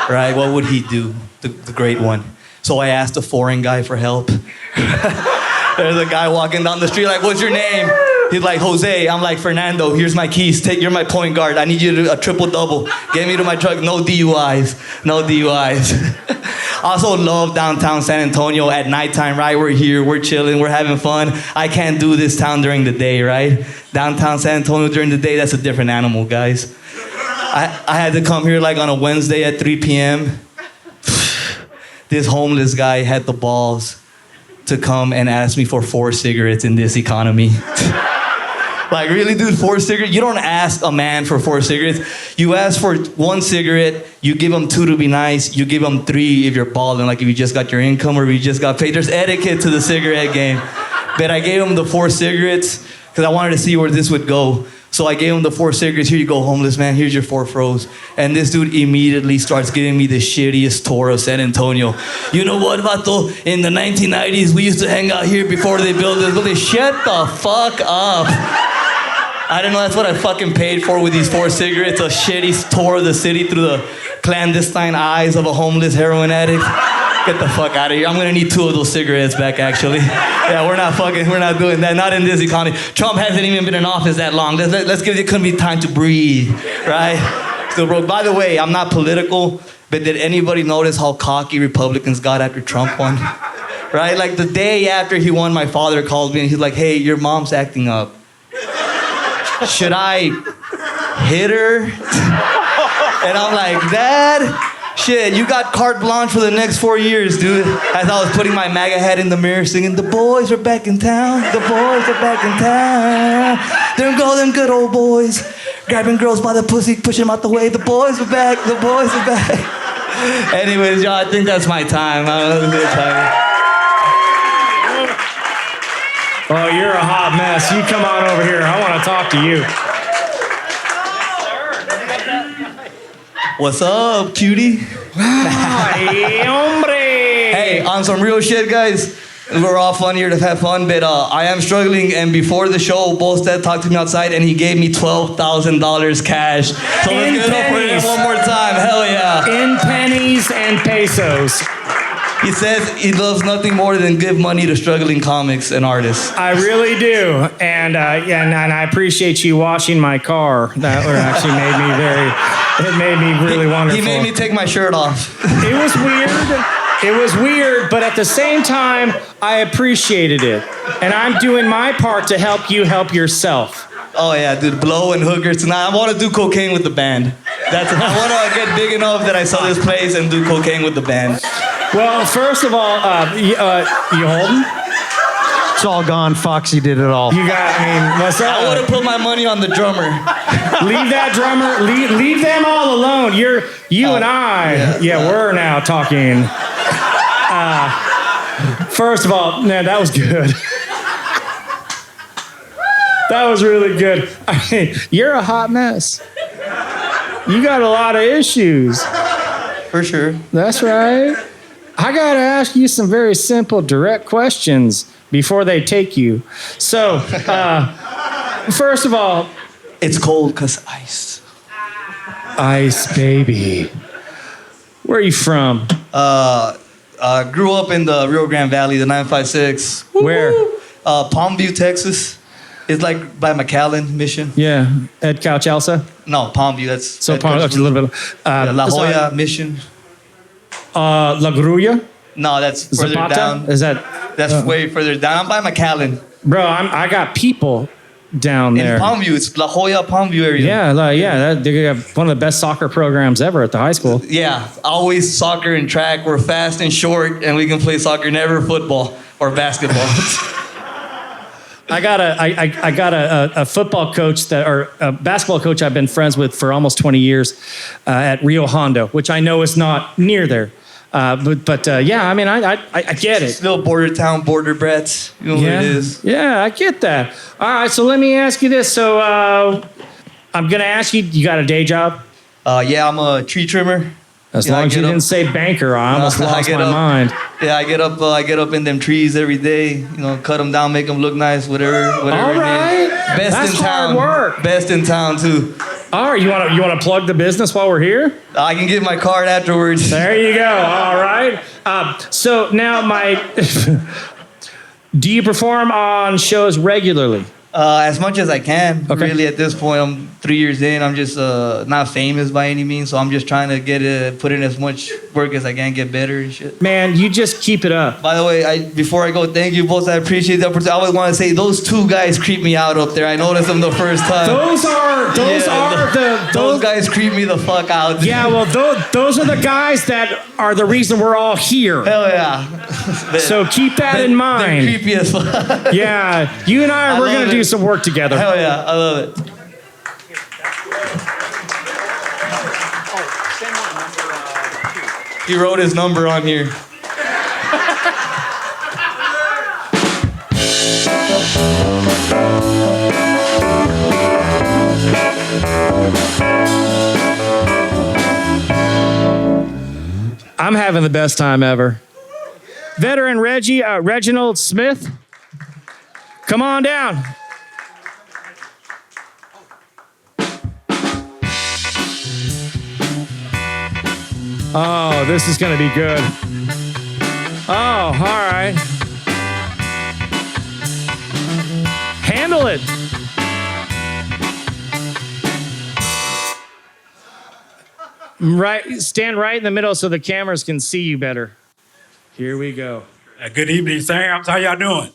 Speaker 10: Right, what would he do, the great one? So I asked a foreign guy for help. There's a guy walking down the street like, what's your name? He's like, Jose. I'm like, Fernando, here's my keys. You're my point guard. I need you to do a triple-double. Get me to my truck. No DUIs. No DUIs. Also love downtown San Antonio at nighttime, right? We're here, we're chilling, we're having fun. I can't do this town during the day, right? Downtown San Antonio during the day, that's a different animal, guys. I had to come here like on a Wednesday at 3 p.m. This homeless guy had the balls to come and ask me for 4 cigarettes in this economy. Like, really, dude, 4 cigarettes? You don't ask a man for 4 cigarettes. You ask for 1 cigarette, you give him 2 to be nice, you give him 3 if you're balling, like if you just got your income or if you just got paid. There's etiquette to the cigarette game. But I gave him the 4 cigarettes because I wanted to see where this would go. So I gave him the 4 cigarettes. Here you go, homeless man. Here's your 4 froze. And this dude immediately starts giving me the shittiest tour of San Antonio. You know what, vato? In the 1990s, we used to hang out here before they built this building. Shut the fuck up. I don't know, that's what I fucking paid for with these 4 cigarettes. A shitty tour of the city through the clandestine eyes of a homeless heroin addict. Get the fuck out of here. I'm gonna need 2 of those cigarettes back, actually. Yeah, we're not doing that. Not in this economy. Trump hasn't even been in office that long. Let's give it time to breathe, right? So, bro, by the way, I'm not political, but did anybody notice how cocky Republicans got after Trump won? Right? Like the day after he won, my father called me and he's like, hey, your mom's acting up. Should I hit her? And I'm like, Dad, Shit, you got carte blanche for the next 4 years, dude. As I was putting my MAGA hat in the mirror singing, the boys are back in town, the boys are back in town. There go them good old boys, grabbing girls by the pussy, pushing them out the way. The boys are back, the boys are back. Anyways, y'all, I think that's my time. I don't know if it's time.
Speaker 1: Oh, you're a hot mess. You come on over here. I want to talk to you.
Speaker 10: What's up, cutie?
Speaker 1: Ay, hombre.
Speaker 10: Hey, on some real shit, guys. We're all fun here to have fun, but I am struggling. And before the show, Bolstad talked to me outside, and he gave me $12,000 cash. So let's
Speaker 1: In
Speaker 10: give it up for him
Speaker 1: pennies.
Speaker 10: one more time. Hell yeah!
Speaker 1: In pennies and pesos.
Speaker 10: He says he loves nothing more than give money to struggling comics and artists.
Speaker 1: I really do, and I appreciate you washing my car. That actually made me really wonderful.
Speaker 10: He made me take my shirt off.
Speaker 1: It was weird. It was weird, but at the same time, I appreciated it, and I'm doing my part to help you help yourself.
Speaker 10: Oh yeah, dude, blow and hookers tonight. I want to do cocaine with the band. I want to get big enough that I sell this place and do cocaine with the band.
Speaker 1: Well, first of all, you holding?
Speaker 7: It's all gone. Foxy did it all.
Speaker 1: You got, what's up?
Speaker 10: I would have put my money on the drummer.
Speaker 1: Leave that drummer, leave them all alone. You and I, we're now talking. First of all, man, that was good. That was really good. You're a hot mess. You got a lot of issues.
Speaker 10: For sure.
Speaker 1: That's right. I got to ask you some very simple, direct questions before they take you. So, first of all,
Speaker 10: it's cold because ice.
Speaker 1: Ice, baby. Where are you from?
Speaker 10: Grew up in the Rio Grande Valley, the 956.
Speaker 1: Where?
Speaker 10: Palmview, Texas. It's like by McAllen Mission.
Speaker 1: Yeah. Ed Couch Elsa?
Speaker 10: No, Palmview. That's
Speaker 1: so Palmview, a little bit.
Speaker 10: La Jolla Mission.
Speaker 1: La Grulla?
Speaker 10: No, that's further
Speaker 1: Zapata?
Speaker 10: down.
Speaker 1: Is that?
Speaker 10: That's way further down. I'm by McAllen.
Speaker 1: Bro, I got people down there.
Speaker 10: In Palmview, it's La Jolla, Palmview area.
Speaker 1: Yeah, they have one of the best soccer programs ever at the high school.
Speaker 10: Yeah, always soccer and track. We're fast and short, and we can play soccer, never football or basketball.
Speaker 1: I got a football coach or a basketball coach I've been friends with for almost 20 years at Rio Hondo, which I know is not near there. But yeah, I get it.
Speaker 10: Still border town, border brats. You know what it is.
Speaker 1: Yeah, I get that. All right, so let me ask you this. So I'm going to ask you, you got a day job?
Speaker 10: Yeah, I'm a tree trimmer.
Speaker 1: As long as you didn't say banker, I almost lost my mind.
Speaker 10: Yeah, I get up in them trees every day. Cut them down, make them look nice, whatever.
Speaker 1: All right.
Speaker 10: Best
Speaker 1: That's
Speaker 10: in town.
Speaker 1: hard work.
Speaker 10: Best in town too.
Speaker 1: All right, you want to plug the business while we're here?
Speaker 10: I can get my card afterwards.
Speaker 1: There you go. All right. So now do you perform on shows regularly?
Speaker 10: As much as I can.
Speaker 1: Okay.
Speaker 10: Really, at this point, I'm 3 years in. I'm just not famous by any means, so I'm just trying to put in as much work as I can, get better and shit.
Speaker 1: Man, you just keep it up.
Speaker 10: By the way, before I go, thank you both. I appreciate the opportunity. I always want to say those two guys creep me out up there. I noticed them the first time.
Speaker 1: Those
Speaker 10: guys creep me the fuck out.
Speaker 1: Yeah, well, those are the guys that are the reason we're all here.
Speaker 10: Hell yeah.
Speaker 1: So keep that in mind.
Speaker 10: They're creepy as fuck.
Speaker 1: Yeah, you and we're going to do some work together.
Speaker 10: Hell yeah, I love it. He wrote his number on here.
Speaker 1: I'm having the best time ever. Veteran Reggie, Reginald Smith, come on down. Oh, this is going to be good. Oh, all right. Handle it. Right, stand right in the middle so the cameras can see you better. Here we go.
Speaker 11: Good evening, Sam. How y'all doing?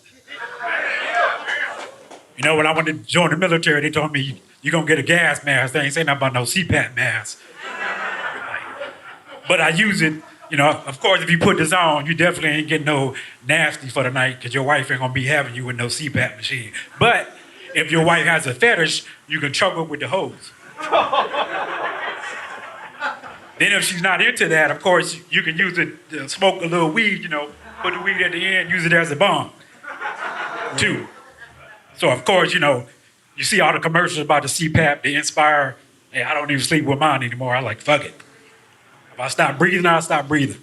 Speaker 11: You know, when I went to join the military, they told me, you're going to get a gas mask. They ain't saying nothing about no CPAP mask. But I use it, you know, of course, if you put this on, you definitely ain't getting no nasty for the night because your wife ain't gonna be having you with no CPAP machine. But if your wife has a fetish, you can choke her with the hose. Then if she's not into that, of course, you can use it to smoke a little weed, you know, put the weed at the end, use it as a bomb, too. So, of course, you know, you see all the commercials about the CPAP, the Inspire. Hey, I don't even sleep with mine anymore. I like, fuck it. If I stop breathing, I'll stop breathing.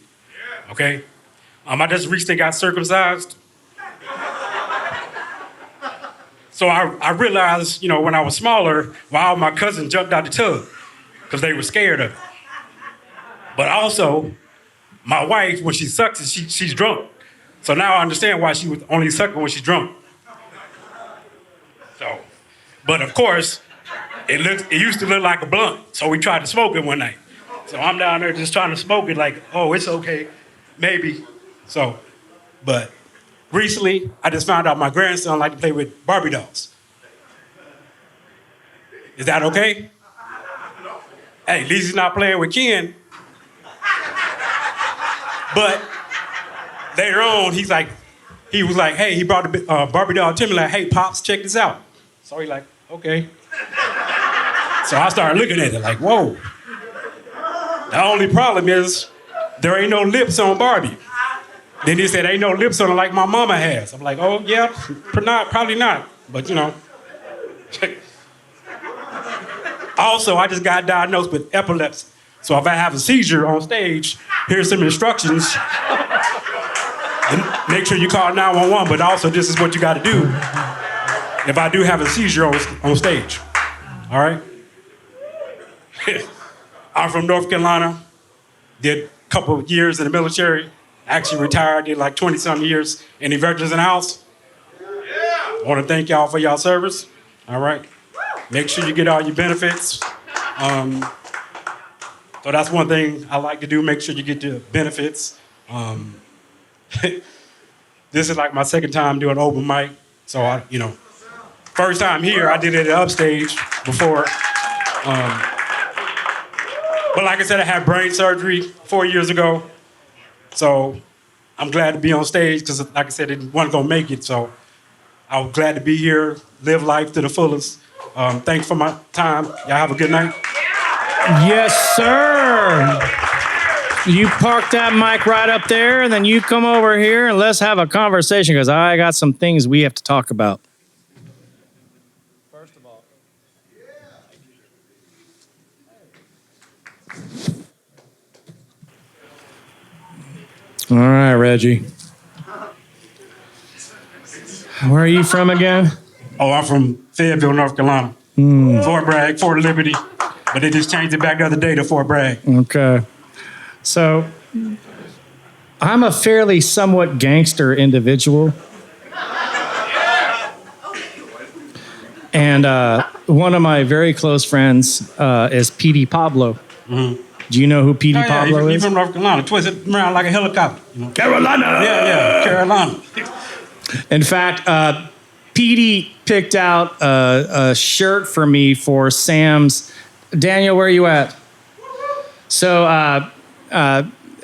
Speaker 11: Okay? I just recently got circumcised. So I realized, you know, when I was smaller, why all my cousins jumped out the tub because they were scared of it. But also, my wife, when she sucks, she's drunk. So now I understand why she was only sucking when she's drunk. So, but of course, it used to look like a blunt. So we tried to smoke it one night. So I'm down there just trying to smoke it like, oh, it's okay, maybe. So, but recently, I just found out my grandson liked to play with Barbie dolls. Is that okay? Hey, at least he's not playing with Ken. But later on, he was like, hey, he brought the Barbie doll to me, like, hey, Pops, check this out. So he's like, okay. So I started looking at it like, whoa. The only problem is there ain't no lips on Barbie. Then he said, ain't no lips on her like my mama has. I'm like, oh, yeah, probably not. But, you know. Also, I just got diagnosed with epilepsy. So if I have a seizure on stage, here's some instructions. And make sure you call 911, but also this is what you got to do if I do have a seizure on stage. All right? I'm from North Carolina. Did a couple of years in the military. Actually retired, did like 20-something years in the Veterans in the House. I want to thank y'all for y'all service. All right? Make sure you get all your benefits. So that's one thing I like to do, make sure you get the benefits. This is like my second time doing open mic. So, first time here, I did it at Upstage before. But like I said, I had brain surgery 4 years ago. So I'm glad to be on stage because, like I said, I wasn't going to make it. So I was glad to be here, live life to the fullest. Thanks for my time. Y'all have a good night.
Speaker 1: Yes, sir. You park that mic right up there, and then you come over here and let's have a conversation because I got some things we have to talk about. First of all, all right, Reggie. Where are you from again?
Speaker 11: Oh, I'm from Fayetteville, North Carolina. Fort Bragg, Fort Liberty. But they just changed it back the other day to Fort Bragg.
Speaker 1: Okay. So, I'm a fairly somewhat gangster individual. And one of my very close friends is P.D. Pablo. Mm-hmm. Do you know who P.D. Pablo is?
Speaker 11: He's from North Carolina, twisted around like a helicopter. You know?
Speaker 1: Carolina!
Speaker 11: Yeah, Carolina.
Speaker 1: In fact, P.D. picked out a shirt for me for Sam's. Daniel, where are you at? So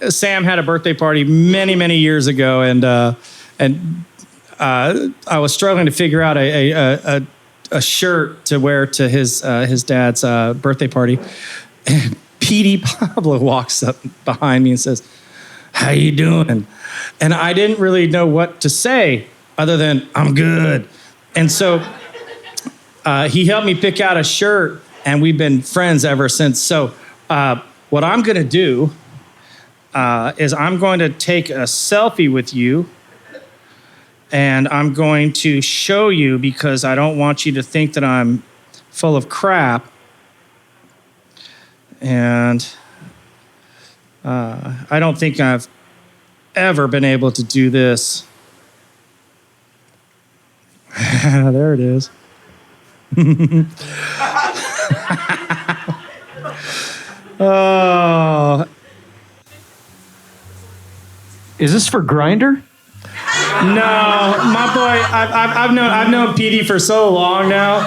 Speaker 1: Sam had a birthday party many, many years ago, and I was struggling to figure out a shirt to wear to his dad's birthday party. And P.D. Pablo walks up behind me and says, "How you doing?" And I didn't really know what to say other than "I'm good." And so he helped me pick out a shirt. And we've been friends ever since. So what I'm going to do is I'm going to take a selfie with you. And I'm going to show you because I don't want you to think that I'm full of crap. And I don't think I've ever been able to do this. There it is. Oh.
Speaker 7: Is this for Grindr?
Speaker 1: No, my boy. I've known PD for so long now.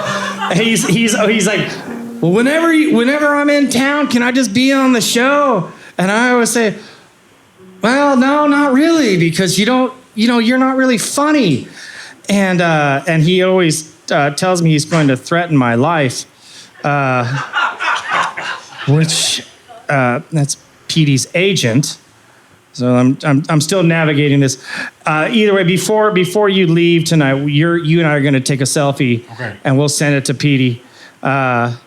Speaker 1: He's like, well, whenever I'm in town, can I just be on the show? And I always say, well, no, not really, because you're not really funny. And he always tells me he's going to threaten my life, which that's Petey's agent. So I'm still navigating this. Either way, before you leave tonight, you and I are going to take a selfie,
Speaker 11: Okay.
Speaker 1: And we'll send it to Petey. That's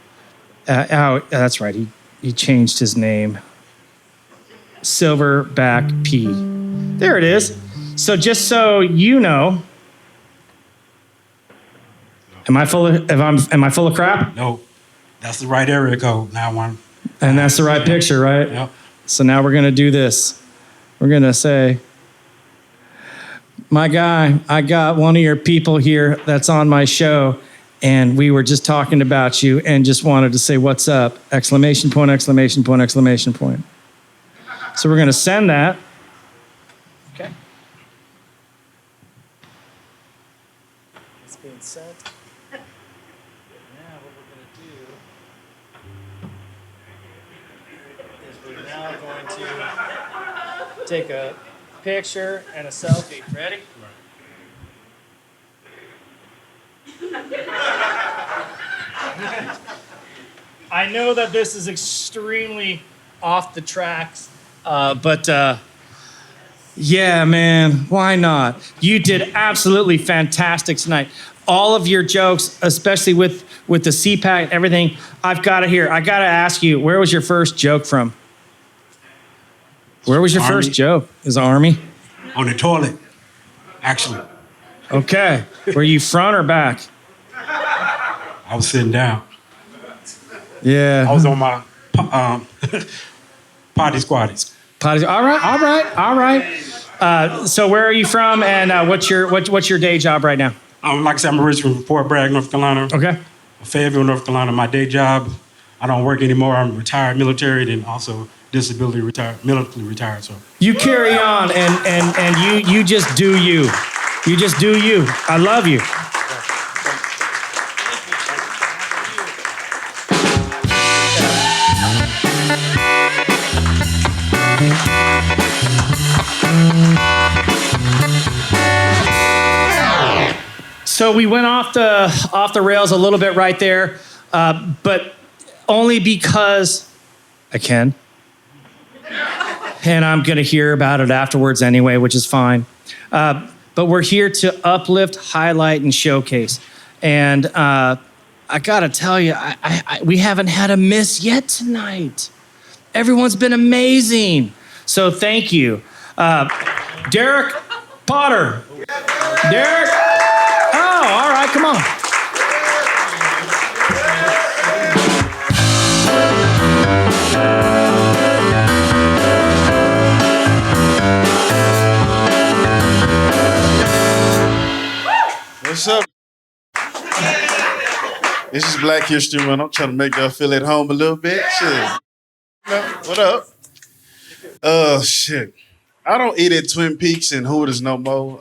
Speaker 1: right. He changed his name. Silverback P. There it is. So just so you know, am I full of crap?
Speaker 11: No, that's the right area code. 911.
Speaker 1: And that's the right picture, right?
Speaker 11: Yep.
Speaker 1: So now we're going to do this. We're going to say, my guy, I got one of your people here that's on my show, and we were just talking about you and just wanted to say, what's up? Exclamation point, exclamation point, exclamation point. So we're going to send that. Okay. It's being sent. Now what we're going to do is we're now going to take a picture and a selfie. Ready? I know that this is extremely off the tracks, but yeah, man, why not? You did absolutely fantastic tonight. All of your jokes, especially with the CPAC and everything, I've got it here. I got to ask you, where was your first joke from? Where was your
Speaker 11: Army.
Speaker 1: first joke? Is Army?
Speaker 11: On the toilet, actually.
Speaker 1: Okay. Were you front or back?
Speaker 11: I was sitting down.
Speaker 1: Yeah.
Speaker 11: I was on my potty squatties.
Speaker 1: All right. So where are you from, and what's your day job right now?
Speaker 11: Like I said, I'm originally from Fort Bragg, North Carolina.
Speaker 1: Okay.
Speaker 11: Fayetteville, North Carolina. My day job, I don't work anymore. I'm retired military, then also disability retired, military retired. So
Speaker 1: You carry on, and you just do you. You just do you. I love you. So we went off the rails a little bit right there, but only because I can. And I'm going to hear about it afterwards anyway, which is fine. But we're here to uplift, highlight, and showcase. And I got to tell you, we haven't had a miss yet tonight. Everyone's been amazing. So thank you. Derrick Potter. Derrick. Oh, all right, come on.
Speaker 12: What's up? This is Black History Month. I'm trying to make y'all feel at home a little bit. Shit. What up? Shit. I don't eat at Twin Peaks and Hooters no more.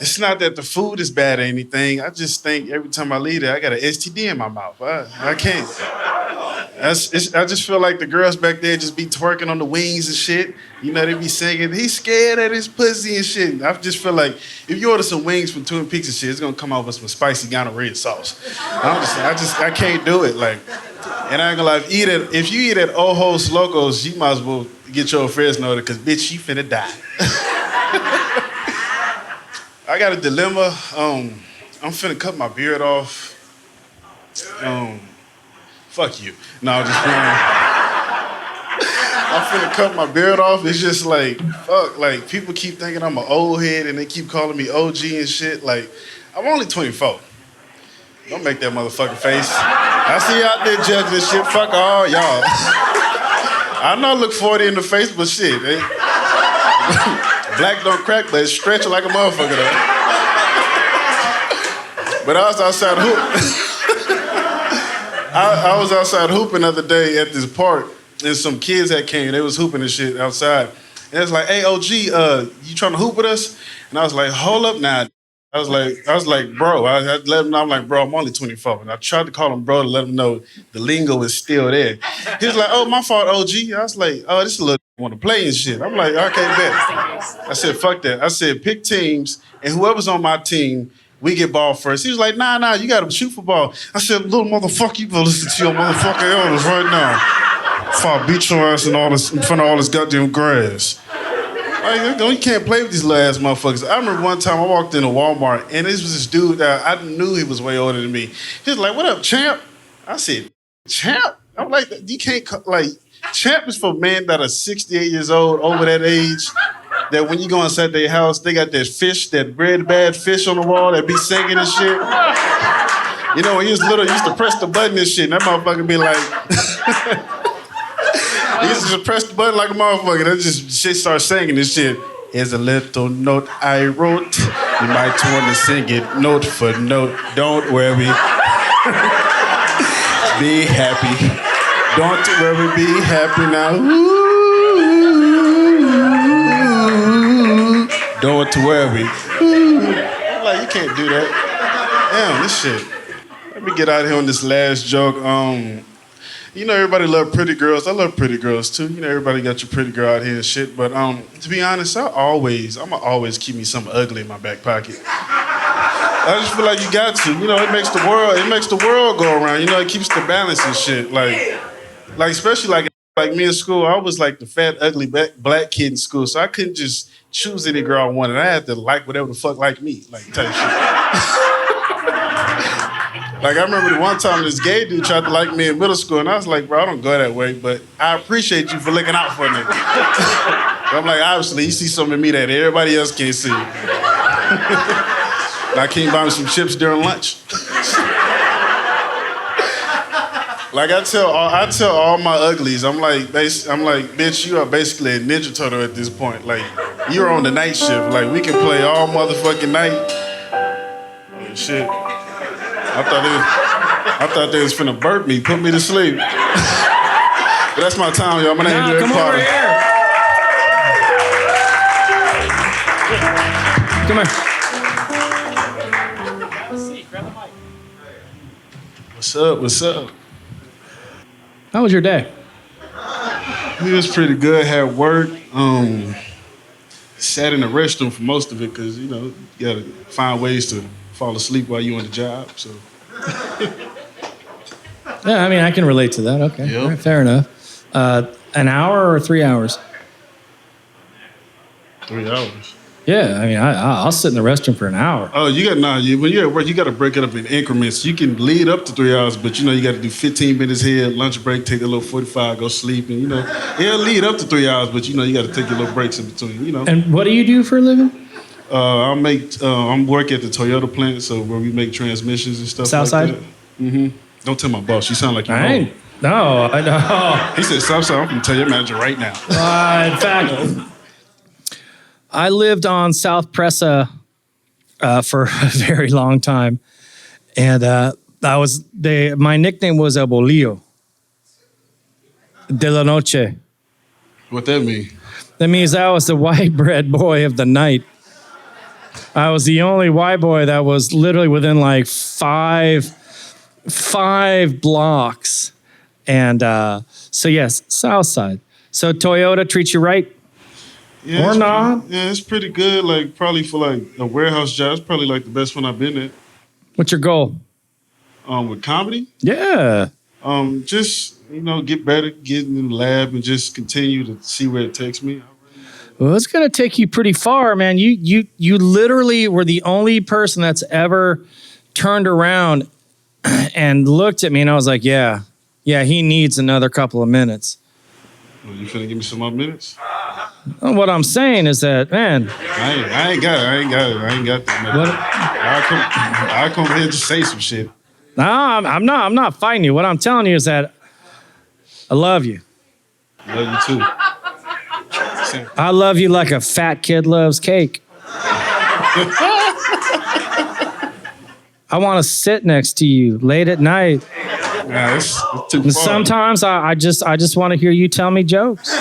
Speaker 12: It's not that the food is bad or anything. I just think every time I leave there, I got an STD in my mouth. I can't. I just feel like the girls back there just be twerking on the wings and shit. You know, they be singing, he's scared of his pussy and shit. I just feel like if you order some wings from Twin Peaks and shit, it's gonna come out with some spicy gonorrhea sauce. I can't do it. Like, and I ain't gonna lie, if you eat at Ojos Locos, you might as well get your affairs noted, because bitch, you finna die. I got a dilemma. I'm finna cut my beard off. Fuck you. No, I'm just playing. I'm finna cut my beard off. It's just like, fuck, like, people keep thinking I'm an old head and they keep calling me OG and shit. Like, I'm only 24. Don't make that motherfucking face. I see you out there judging this shit. Fuck all y'all. I know I look 40 in the face, but shit, eh? Black don't crack, but it's stretching like a motherfucker though. But I was outside hooping. I was outside hooping the other day at this park, and some kids that came, they was hooping and shit outside. And it's like, hey, OG, you trying to hoop with us? And I was like, hold up now. I was like, bro. I let him know. I'm like, bro, I'm only 24. And I tried to call him bro to let him know the lingo is still there. He was like, oh, my fault, OG. I was like, oh, this little want to play and shit. I'm like, okay, bet. I said, fuck that. I said, pick teams, and whoever's on my team, we get ball first. He was like, nah, you got to shoot for ball. I said, little motherfucker, you better listen to your motherfucking elders right now. Before I beat your ass in front of all this goddamn grass. Like, you can't play with these little ass motherfuckers. I remember one time I walked into Walmart and this was this dude that I knew he was way older than me. He was like, what up, champ? I said, champ? I'm like, you can't, like, champ is for men that are 68 years old, over that age, that when you go inside their house, they got that fish, that red bad fish on the wall that be singing and shit. You know, when he was little, he used to press the button and shit, and that motherfucker be like... He used to just press the button like a motherfucker. That just shit starts singing this shit. Here's a little note I wrote. You might want to sing it note for note. Don't worry. Be happy. Don't worry, be happy now. Ooh. Don't worry. Ooh. I'm like, you can't do that. Damn, this shit. Let me get out of here on this last joke. You know, everybody love pretty girls. I love pretty girls too. You know, everybody got your pretty girl out here and shit. But to be honest, I'm gonna always keep me something ugly in my back pocket. I just feel like you got to. You know, it makes the world go around. You know, it keeps the balance and shit. Like especially like me in school, I was like the fat, ugly black kid in school, so I couldn't just choose any girl I wanted. I had to like whatever the fuck like me, like type shit. Like, I remember the one time this gay dude tried to like me in middle school, and I was like, bro, I don't go that way, but I appreciate you for looking out for me. I'm like, obviously, you see something in me that everybody else can't see. I came buy me some chips during lunch. Like, I tell all my uglies, I'm like, bitch, you are basically a Ninja Turtle at this point. Like, you're on the night shift. Like, we can play all motherfucking night. Oh, shit. I thought they was finna burp me, put me to sleep. But that's my time, y'all. My name is Derrick Potter.
Speaker 1: Come here.
Speaker 12: What's up?
Speaker 1: How was your day?
Speaker 12: It was pretty good. Had work. Sat in the restroom for most of it because, you know, you gotta find ways to fall asleep while you're on the job, so.
Speaker 1: Yeah, I mean, I can relate to that. Okay,
Speaker 12: Yep.
Speaker 1: All right, fair enough. An hour or 3 hours?
Speaker 12: 3 hours.
Speaker 1: Yeah, I mean, I'll sit in the restroom for an hour.
Speaker 12: Oh, when you're at work, you got to break it up in increments. You can lead up to 3 hours, but you know you got to do 15 minutes here, lunch break, take a little 45, go sleep, and you know it'll lead up to 3 hours, but you know you got to take your little breaks in between. You know.
Speaker 1: And what do you do for a living?
Speaker 12: I'm work at the Toyota plant, so where we make transmissions and stuff.
Speaker 1: Southside?
Speaker 12: Like that. Mm-hmm. Don't tell my boss. You sound like you know.
Speaker 1: No, I know.
Speaker 12: He said Southside. I'm gonna tell your manager right now.
Speaker 1: In fact, I lived on South Presa for a very long time, and my nickname was El Bolillo de la Noche.
Speaker 12: What that mean?
Speaker 1: That means I was the white bread boy of the night. I was the only white boy that was literally within like five blocks. And so yes, South Side. So Toyota treats you right?
Speaker 12: Yeah,
Speaker 1: or not?
Speaker 12: It's pretty good. Like probably for like a warehouse job, it's probably like the best one I've been at.
Speaker 1: What's your goal?
Speaker 12: With comedy?
Speaker 1: Yeah.
Speaker 12: Just, you know, get better, get in the lab and just continue to see where it takes me.
Speaker 1: Well, it's gonna take you pretty far, man. You literally were the only person that's ever turned around and looked at me, and I was like, yeah, he needs another couple of minutes.
Speaker 12: Well, you finna give me some more minutes?
Speaker 1: Well, what I'm saying is that, man,
Speaker 12: I ain't got that. I'll come here and just say some shit.
Speaker 1: No, I'm not fighting you. What I'm telling you is that I love you.
Speaker 12: Love you too.
Speaker 1: I love you like a fat kid loves cake. I want to sit next to you late at night.
Speaker 12: Nah, it's too far.
Speaker 1: Sometimes I just want to hear you tell me jokes.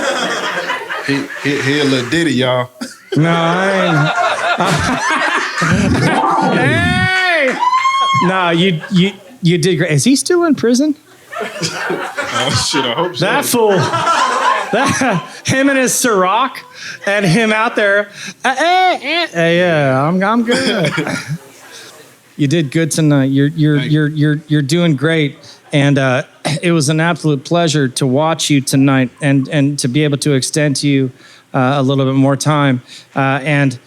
Speaker 12: He a little ditty, y'all.
Speaker 1: No, I ain't. Hey! No, you did great. Is he still in prison?
Speaker 12: Oh shit! I hope so.
Speaker 1: That fool. Him and his Ciroc, and him out there. Yeah, I'm good. You did good tonight. You're doing great, and it was an absolute pleasure to watch you tonight, and to be able to extend to you a little bit more time. Man,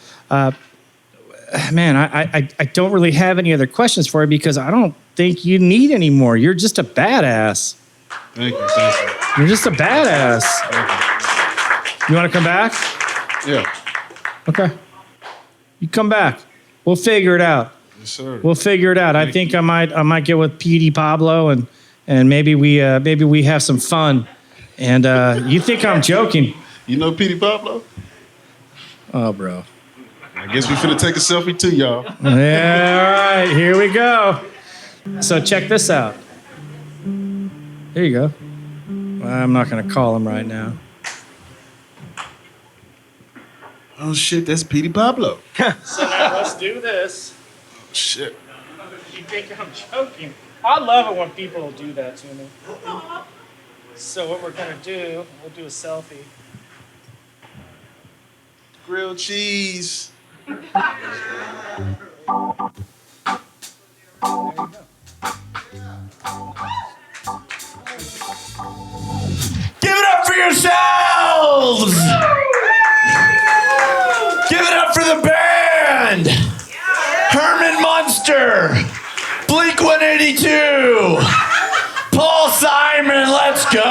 Speaker 1: I don't really have any other questions for you because I don't think you need any more. You're just a badass.
Speaker 12: Thank you.
Speaker 1: You're just a badass. You want to come back?
Speaker 12: Yeah.
Speaker 1: Okay. You come back. We'll figure it out.
Speaker 12: Yes, sir.
Speaker 1: We'll figure it out. I think I might get with PD Pablo and maybe we have some fun. And you think I'm joking?
Speaker 12: You know PD Pablo?
Speaker 1: Oh, bro.
Speaker 12: I guess we finna take a selfie too, y'all.
Speaker 1: Yeah, all right. Here we go. So check this out. There you go. Well, I'm not going to call him right now.
Speaker 12: Oh shit, that's PD Pablo.
Speaker 1: So now let's do this.
Speaker 12: Oh shit.
Speaker 1: You think I'm joking? I love it when people do that to me. So what we're going to do, we'll do a selfie.
Speaker 12: Grilled cheese.
Speaker 13: Give it up for yourselves! Give it up for the band! Herman Munster! Blink 182! Paul Simon, let's go!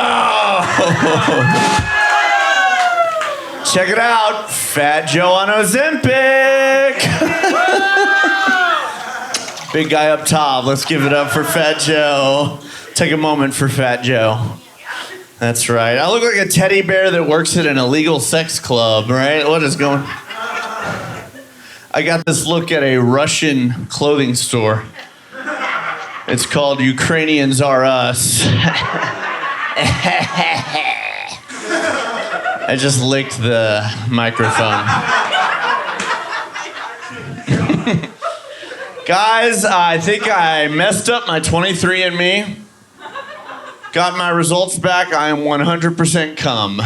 Speaker 13: Check it out, Fat Joe on Ozempic! Big guy up top, let's give it up for Fat Joe. Take a moment for Fat Joe. That's right. I look like a teddy bear that works at an illegal sex club, right? What is going on? I got this look at a Russian clothing store. It's called Ukrainians Are Us. I just licked the microphone. Guys, I think I messed up my 23andMe. Got my results back. I am 100% cum.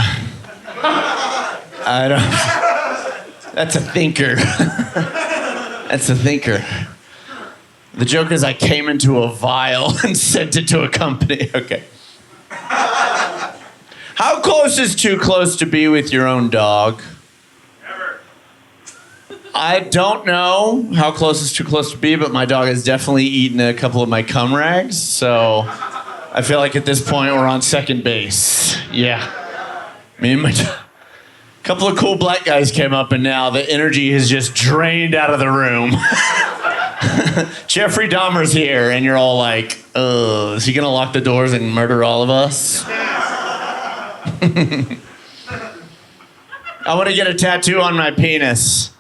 Speaker 13: I don't. That's a thinker. That's a thinker. The joke is I came into a vial and sent it to a company. Okay. How close is too close to be with your own dog? Never. I don't know how close is too close to be, but my dog has definitely eaten a couple of my cum rags, so I feel like at this point we're on second base. Yeah. Me and my couple of cool black guys came up and now the energy has just drained out of the room. Jeffrey Dahmer's here and you're all like, is he gonna lock the doors and murder all of us? I want to get a tattoo on my penis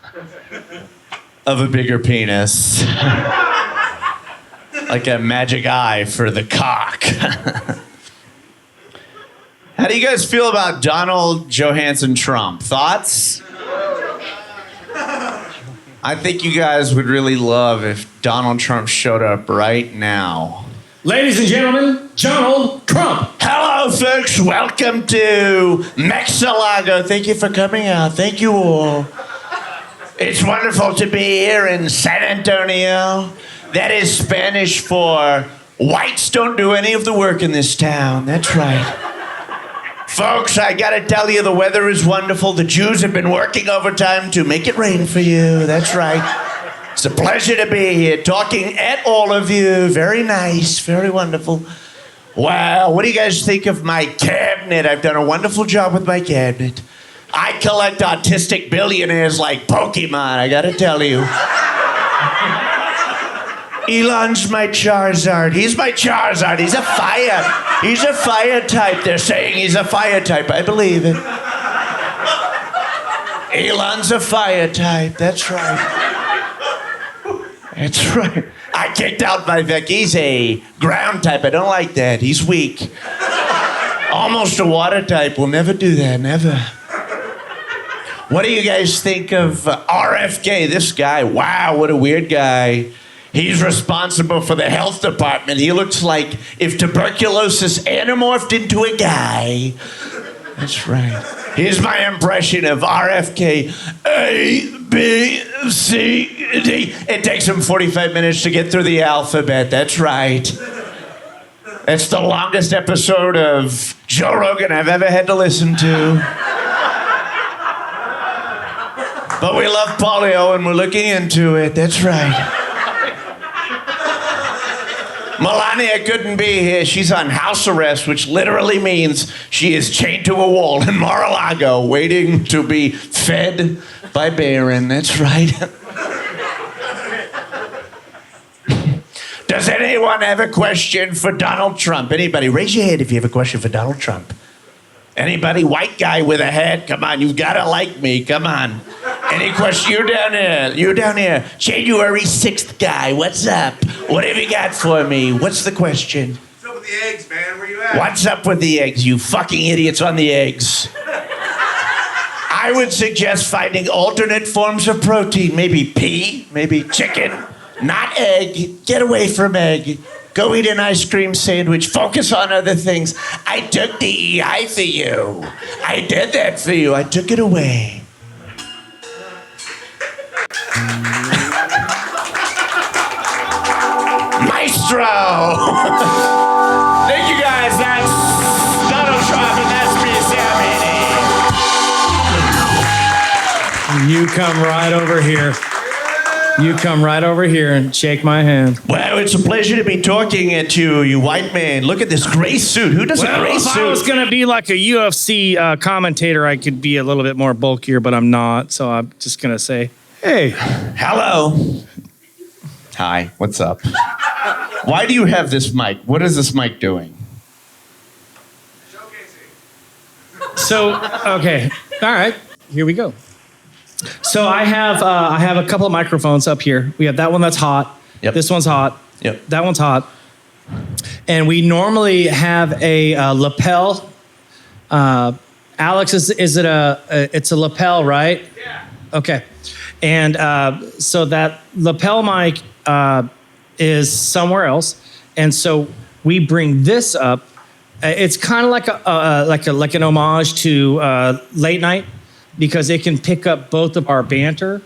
Speaker 13: of a bigger penis. Like a magic eye for the cock. How do you guys feel about Donald Johansson Trump? Thoughts? I think you guys would really love if Donald Trump showed up right now.
Speaker 1: Ladies and gentlemen, Donald Trump.
Speaker 13: Hello, folks. Welcome to Mexalago. Thank you for coming out. Thank you all. It's wonderful to be here in San Antonio. That is Spanish for whites don't do any of the work in this town. That's right. Folks, I gotta tell you, the weather is wonderful. The Jews have been working overtime to make it rain for you. That's right. It's a pleasure to be here talking at all of you. Very nice, very wonderful. Wow, what do you guys think of my cabinet? I've done a wonderful job with my cabinet. I collect autistic billionaires like Pokemon, I gotta tell you. Elon's my Charizard. He's my Charizard. He's a fire type. They're saying he's a fire type. I believe it. Elon's a fire type. That's right. That's right. I kicked out my Vic. He's a ground type. I don't like that. He's weak. Almost a water type. We'll never do that. Never. What do you guys think of RFK? This guy, wow, what a weird guy. He's responsible for the health department. He looks like if tuberculosis anamorphed into a guy. That's right. Here's my impression of RFK. A, B, C, D. It takes him 45 minutes to get through the alphabet. That's right. That's the longest episode of Joe Rogan I've ever had to listen to. But we love polio and we're looking into it. That's right. Melania couldn't be here. She's on house arrest, which literally means she is chained to a wall in Mar-a-Lago, waiting to be fed by Bain. That's right. Does anyone have a question for Donald Trump? Anybody? Raise your hand if you have a question for Donald Trump. Anybody? White guy with a hat? Come on, you've got to like me. Come on. Any question? You're down here. You're down here. January 6th guy. What's up? What have you got for me? What's the question?
Speaker 14: What's up with the eggs, man? Where you at?
Speaker 13: What's up with the eggs, you fucking idiots on the eggs? I would suggest finding alternate forms of protein. Maybe pea, maybe chicken, not egg. Get away from egg. Go eat an ice cream sandwich. Focus on other things. I took DEI for you. I did that for you. I took it away. Maestro! Thank you guys. That's Donald Trump and that's me, Sam Haynie.
Speaker 1: You come right over here. You come right over here and shake my hand.
Speaker 13: Well, it's a pleasure to be talking to you, white man. Look at this gray suit. Who does a gray suit?
Speaker 1: If I was going to be like a UFC commentator, I could be a little bit more bulkier, but I'm not. So I'm just going to say, hey.
Speaker 13: Hello. Hi, what's up? Why do you have this mic? What is this mic doing?
Speaker 1: So, okay. All right. Here we go. So I have a couple of microphones up here. We have that one that's hot.
Speaker 13: Yep.
Speaker 1: This one's hot.
Speaker 13: Yep.
Speaker 1: That one's hot. And we normally have a lapel. Alex, is it it's a lapel, right? Yeah. Okay. And so that lapel mic is somewhere else, and so we bring this up. It's kind of like an homage to late night, because it can pick up both of our banter.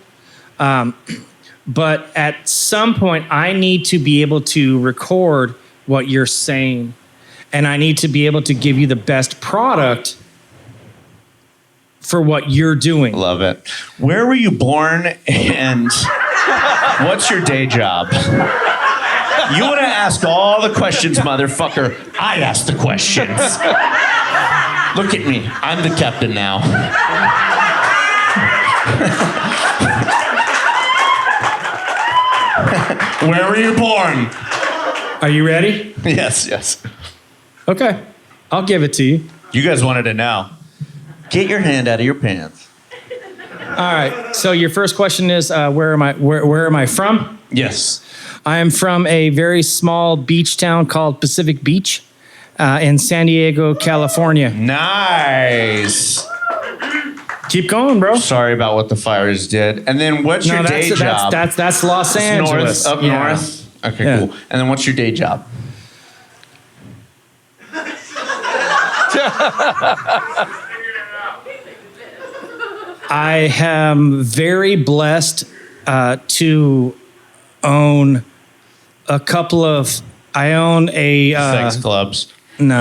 Speaker 1: But at some point, I need to be able to record what you're saying, and I need to be able to give you the best product for what you're doing.
Speaker 13: Love it. Where were you born and what's your day job? You want to ask all the questions, motherfucker. I ask the questions. Look at me. I'm the captain now. Where were you born?
Speaker 1: Are you ready?
Speaker 13: Yes.
Speaker 1: Okay. I'll give it to you.
Speaker 13: You guys wanted to know. Get your hand out of your pants.
Speaker 1: All right. So your first question is, where am I from?
Speaker 13: Yes.
Speaker 1: I am from a very small beach town called Pacific Beach in San Diego, California.
Speaker 13: Nice.
Speaker 1: Keep going, bro.
Speaker 13: Sorry about what the fires did. And then what's your day job?
Speaker 1: That's Los Angeles.
Speaker 13: Up north? Okay,
Speaker 1: Yeah.
Speaker 13: cool. And then what's your day job?
Speaker 1: I am very blessed to own a couple of. I own a
Speaker 13: sex clubs.
Speaker 1: No,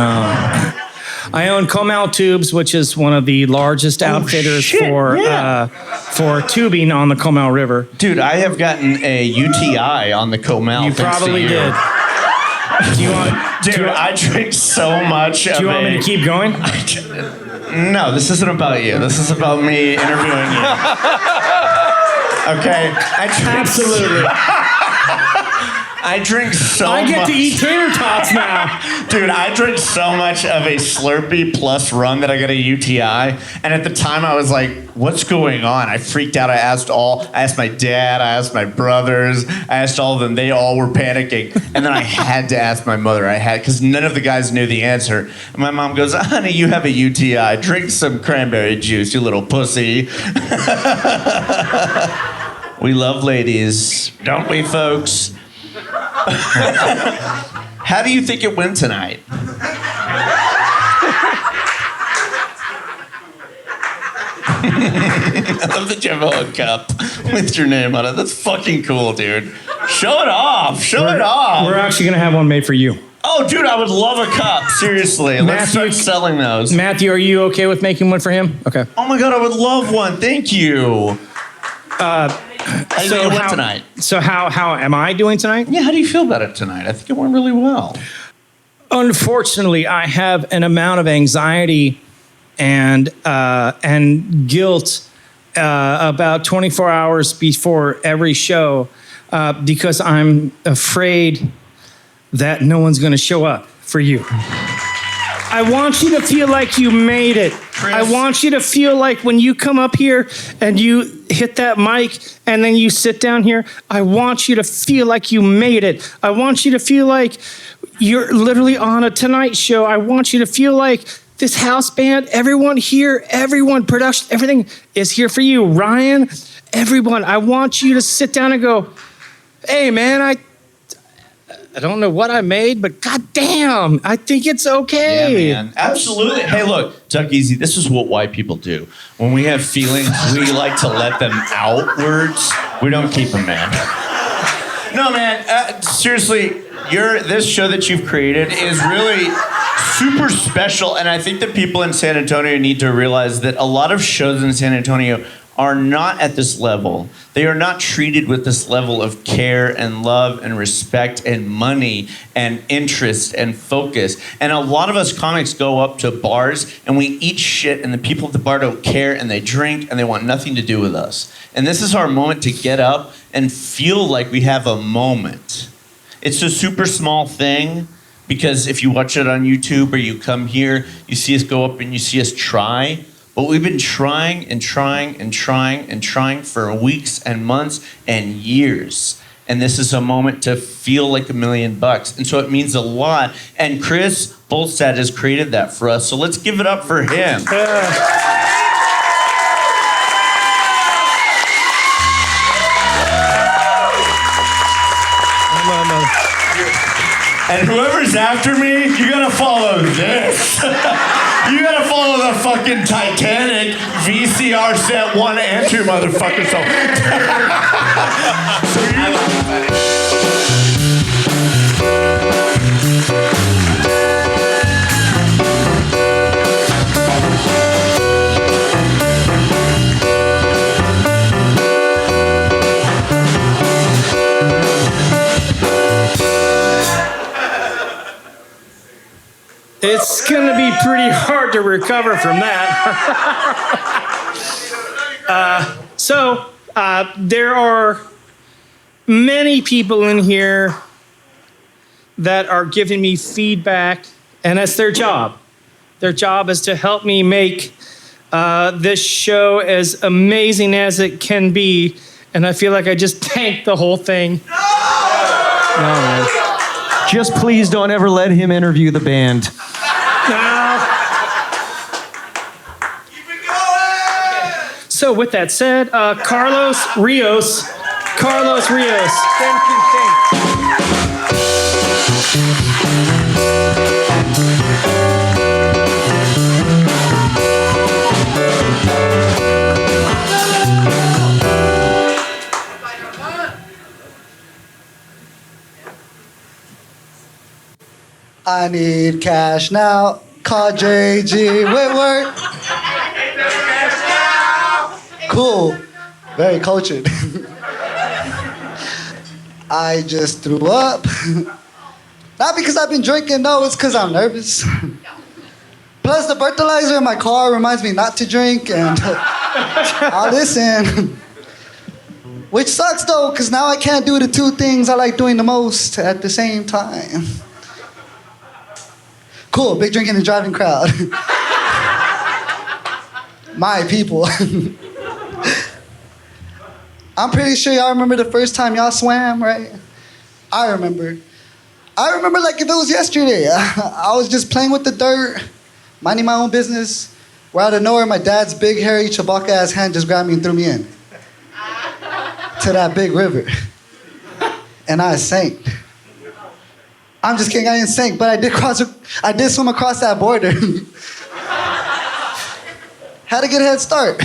Speaker 1: I own Comal Tubes, which is one of the largest outfitters for tubing on the Comal River.
Speaker 13: Dude, I have gotten a UTI on the Comal.
Speaker 1: You probably did. Do you want?
Speaker 13: Dude, I drink so much.
Speaker 1: Do you want me to keep going?
Speaker 13: No, this isn't about you. This is about me interviewing you. Okay?
Speaker 1: Absolutely.
Speaker 13: I drink so much.
Speaker 1: I get to eat tater tots now.
Speaker 13: Dude, I drink so much of a Slurpee plus rum that I got a UTI. And at the time I was like, what's going on? I freaked out. I asked my dad, I asked my brothers, I asked all of them. They all were panicking. And then I had to ask my mother. Because none of the guys knew the answer. And my mom goes, honey, you have a UTI. Drink some cranberry juice, you little pussy. We love ladies, don't we, folks? How do you think it went tonight? I love that you have a cup with your name on it. That's fucking cool, dude. Show it off. Show it off.
Speaker 1: We're actually going to have one made for you.
Speaker 13: Oh, dude, I would love a cup. Seriously. Let's start selling those.
Speaker 1: Matthew, are you okay with making one for him? Okay.
Speaker 13: Oh my God, I would love one. Thank you. How
Speaker 1: am I doing tonight?
Speaker 13: Yeah, how do you feel about it tonight? I think it went really well.
Speaker 1: Unfortunately, I have an amount of anxiety and guilt about 24 hours before every show because I'm afraid that no one's going to show up for you. I want you to feel like you made it. Kris. I want you to feel like when you come up here and you hit that mic and then you sit down here, I want you to feel like you made it. I want you to feel like you're literally on a Tonight Show. I want you to feel like this house band, everyone here, everyone, production, everything is here for you. Ryan, everyone, I want you to sit down and go, hey, man, I don't know what I made, but goddamn, I think it's okay.
Speaker 13: Yeah, man. Absolutely. Hey, look, Tuck Easy, this is what white people do. When we have feelings, we like to let them outwards. We don't keep them, man. No, man, seriously, this show that you've created is really super special, and I think that people in San Antonio need to realize that a lot of shows in San Antonio are not at this level. They are not treated with this level of care and love and respect and money and interest and focus. And a lot of us comics go up to bars and we eat shit and the people at the bar don't care and they drink and they want nothing to do with us. And this is our moment to get up and feel like we have a moment. It's a super small thing because if you watch it on YouTube or you come here, you see us go up and you see us try. But we've been trying and trying and trying and trying for weeks and months and years. And this is a moment to feel like $1 million. And so it means a lot. And Kris Bolstad has created that for us. So let's give it up for him. And whoever's after me, you gotta follow this. You gotta follow the fucking Titanic VCR set 1 and 2, motherfucker.
Speaker 1: It's going to be pretty hard to recover from that. There are many people in here that are giving me feedback, and that's their job. Their job is to help me make this show as amazing as it can be, and I feel like I just tanked the whole thing. No, man.
Speaker 7: Just please don't ever let him interview the band.
Speaker 1: So with that said, Carlos Rios. Thank you.
Speaker 15: I need cash now. Call JG Whitworth. Cool. Very cultured. I just threw up. Not because I've been drinking, no, it's because I'm nervous. Plus, the breathalyzer in my car reminds me not to drink, and I'll listen. Which sucks though, because now I can't do the two things I like doing the most at the same time. Cool, big drinking and driving crowd. My people. I'm pretty sure y'all remember the first time y'all swam, right? I remember like if it was yesterday. I was just playing with the dirt, minding my own business, where out of nowhere my dad's big, hairy, Chewbacca-ass hand just grabbed me and threw me in. To that big river. And I sank. I'm just kidding, I didn't sink, but I did swim across that border. Had a good head start.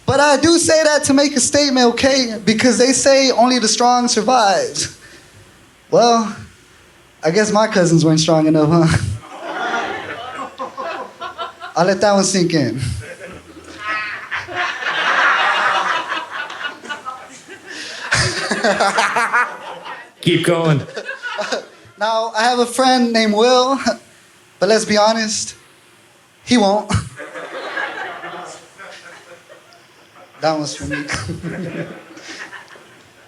Speaker 15: But I do say that to make a statement, okay? Because they say only the strong survives. Well, I guess my cousins weren't strong enough, huh? I'll let that one sink in.
Speaker 1: Keep going.
Speaker 15: Now, I have a friend named Will, but let's be honest, he won't. That one's for me.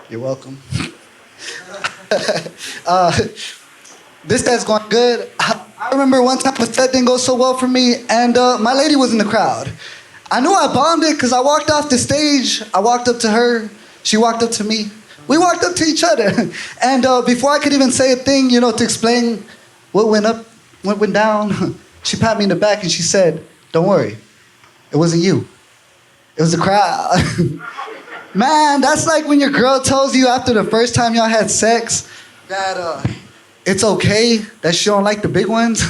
Speaker 15: You're welcome. This dad's going good. I remember one time a set didn't go so well for me, and my lady was in the crowd. I knew I bombed it because I walked off the stage. I walked up to her. She walked up to me. We walked up to each other. And before I could even say a thing, to explain what went up, what went down, she pat me in the back and she said, "Don't worry, it wasn't you. It was the crowd." Man, that's like when your girl tells you after the first time y'all had sex that it's okay that she don't like the big ones.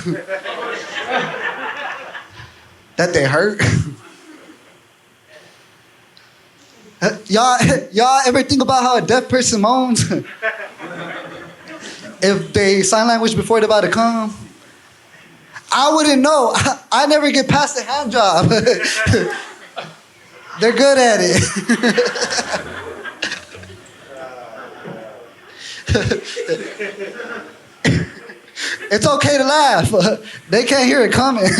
Speaker 15: That they hurt. Y'all ever think about how a deaf person moans? If they sign language before they're about to come? I wouldn't know. I never get past the hand job. They're good at it. It's okay to laugh. They can't hear it coming.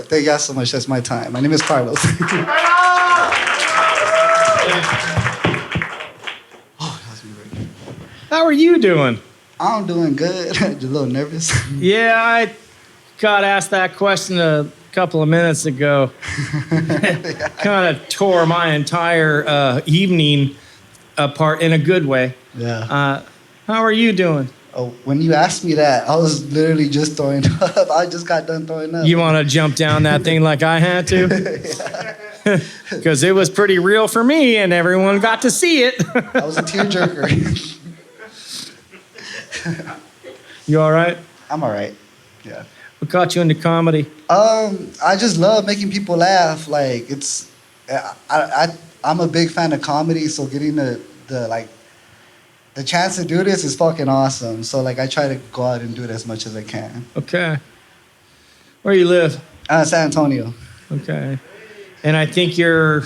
Speaker 15: Thank y'all so much. That's my time. My name is Carlos.
Speaker 1: How are you doing?
Speaker 15: I'm doing good. Just a little nervous.
Speaker 1: Yeah, I got asked that question a couple of minutes ago. Kind of tore my entire evening apart in a good way.
Speaker 15: Yeah.
Speaker 1: How are you doing?
Speaker 15: Oh, when you asked me that, I was literally just throwing up. I just got done throwing up.
Speaker 1: You want to jump down that thing like I had to? Because it was pretty real for me and everyone got to see it.
Speaker 15: I was a tearjerker.
Speaker 1: You all right?
Speaker 15: I'm all right. Yeah.
Speaker 1: What got you into comedy?
Speaker 15: I just love making people laugh. Like I'm a big fan of comedy, so getting the chance to do this is fucking awesome. So like I try to go out and do it as much as I can.
Speaker 1: Okay. Where you live?
Speaker 15: San Antonio.
Speaker 1: Okay. And I think you're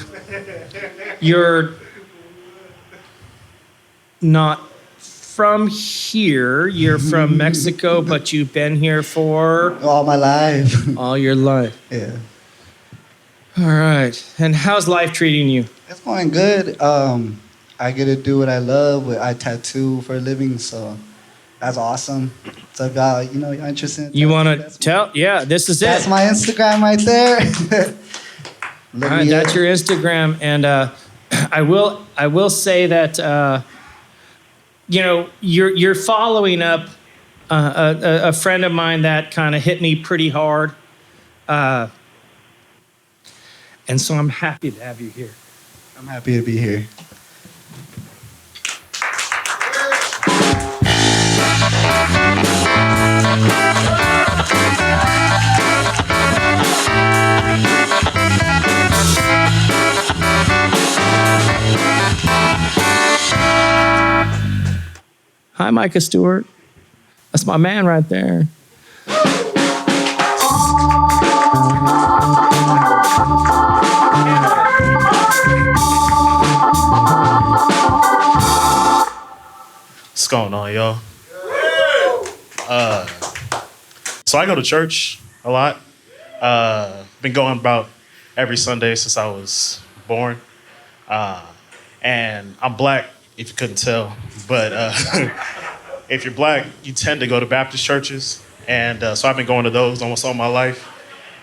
Speaker 1: not from here. You're from Mexico, but you've been here for
Speaker 15: all my life.
Speaker 1: All your life.
Speaker 15: Yeah.
Speaker 1: All right. And how's life treating you?
Speaker 15: It's going good. I get to do what I love. I tattoo for a living, so that's awesome. So if y'all, you're interested.
Speaker 1: You want to tell? Yeah, this is it.
Speaker 15: That's my Instagram right there.
Speaker 1: All right, that's your Instagram, and I will say that you're following up a friend of mine that kind of hit me pretty hard, and so I'm happy to have you here.
Speaker 15: I'm happy to be here.
Speaker 1: Hi, Micah Stewart. That's my man right there.
Speaker 16: What's going on, y'all?
Speaker 12: So I go to church a lot. Been going about every Sunday since I was born. And I'm black, if you couldn't tell. But if you're black, you tend to go to Baptist churches. And so I've been going to those almost all my life.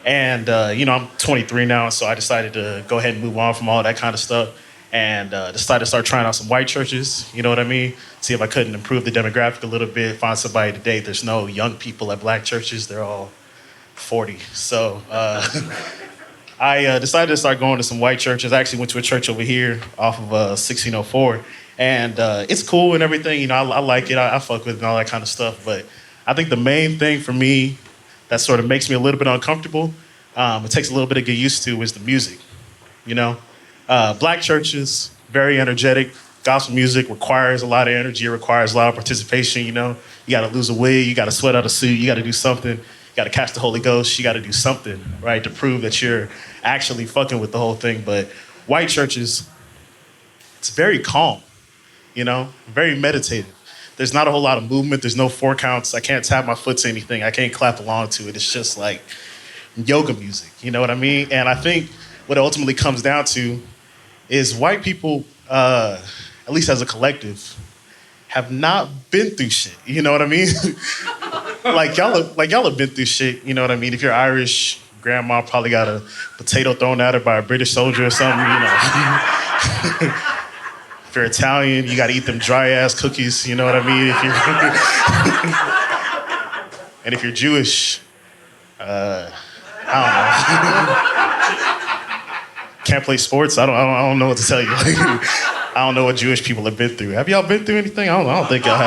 Speaker 12: And, I'm 23 now, so I decided to go ahead and move on from all that kind of stuff. And decided to start trying out some white churches, you know what I mean? See if I couldn't improve the demographic a little bit, find somebody to date. There's no young people at black churches. They're all 40. So I decided to start going to some white churches. I actually went to a church over here off of 1604. And it's cool and everything. I like it. I fuck with it and all that kind of stuff. But I think the main thing for me that sort of makes me a little bit uncomfortable, it takes a little bit of get used to, is the music, Black churches, very energetic. Gospel music requires a lot of energy. It requires a lot of participation, You got to lose a wig. You got to sweat out a suit. You got to do something. You got to catch the Holy Ghost. You got to do something, right, to prove that you're actually fucking with the whole thing. But white churches, it's very calm, very meditative. There's not a whole lot of movement. There's no 4 counts. I can't tap my foot to anything. I can't clap along to it. It's just like yoga music. You know what I mean? And I think what it ultimately comes down to is white people, at least as a collective, have not been through shit. You know what I mean? like y'all have been through shit. You know what I mean? If you're Irish, grandma probably got a potato thrown at her by a British soldier or something. If you're Italian, you got to eat them dry ass cookies. You know what I mean? And if you're Jewish, I don't know. Can't play sports. I don't know what to tell you. I don't know what Jewish people have been through. Have y'all been through anything? I don't think y'all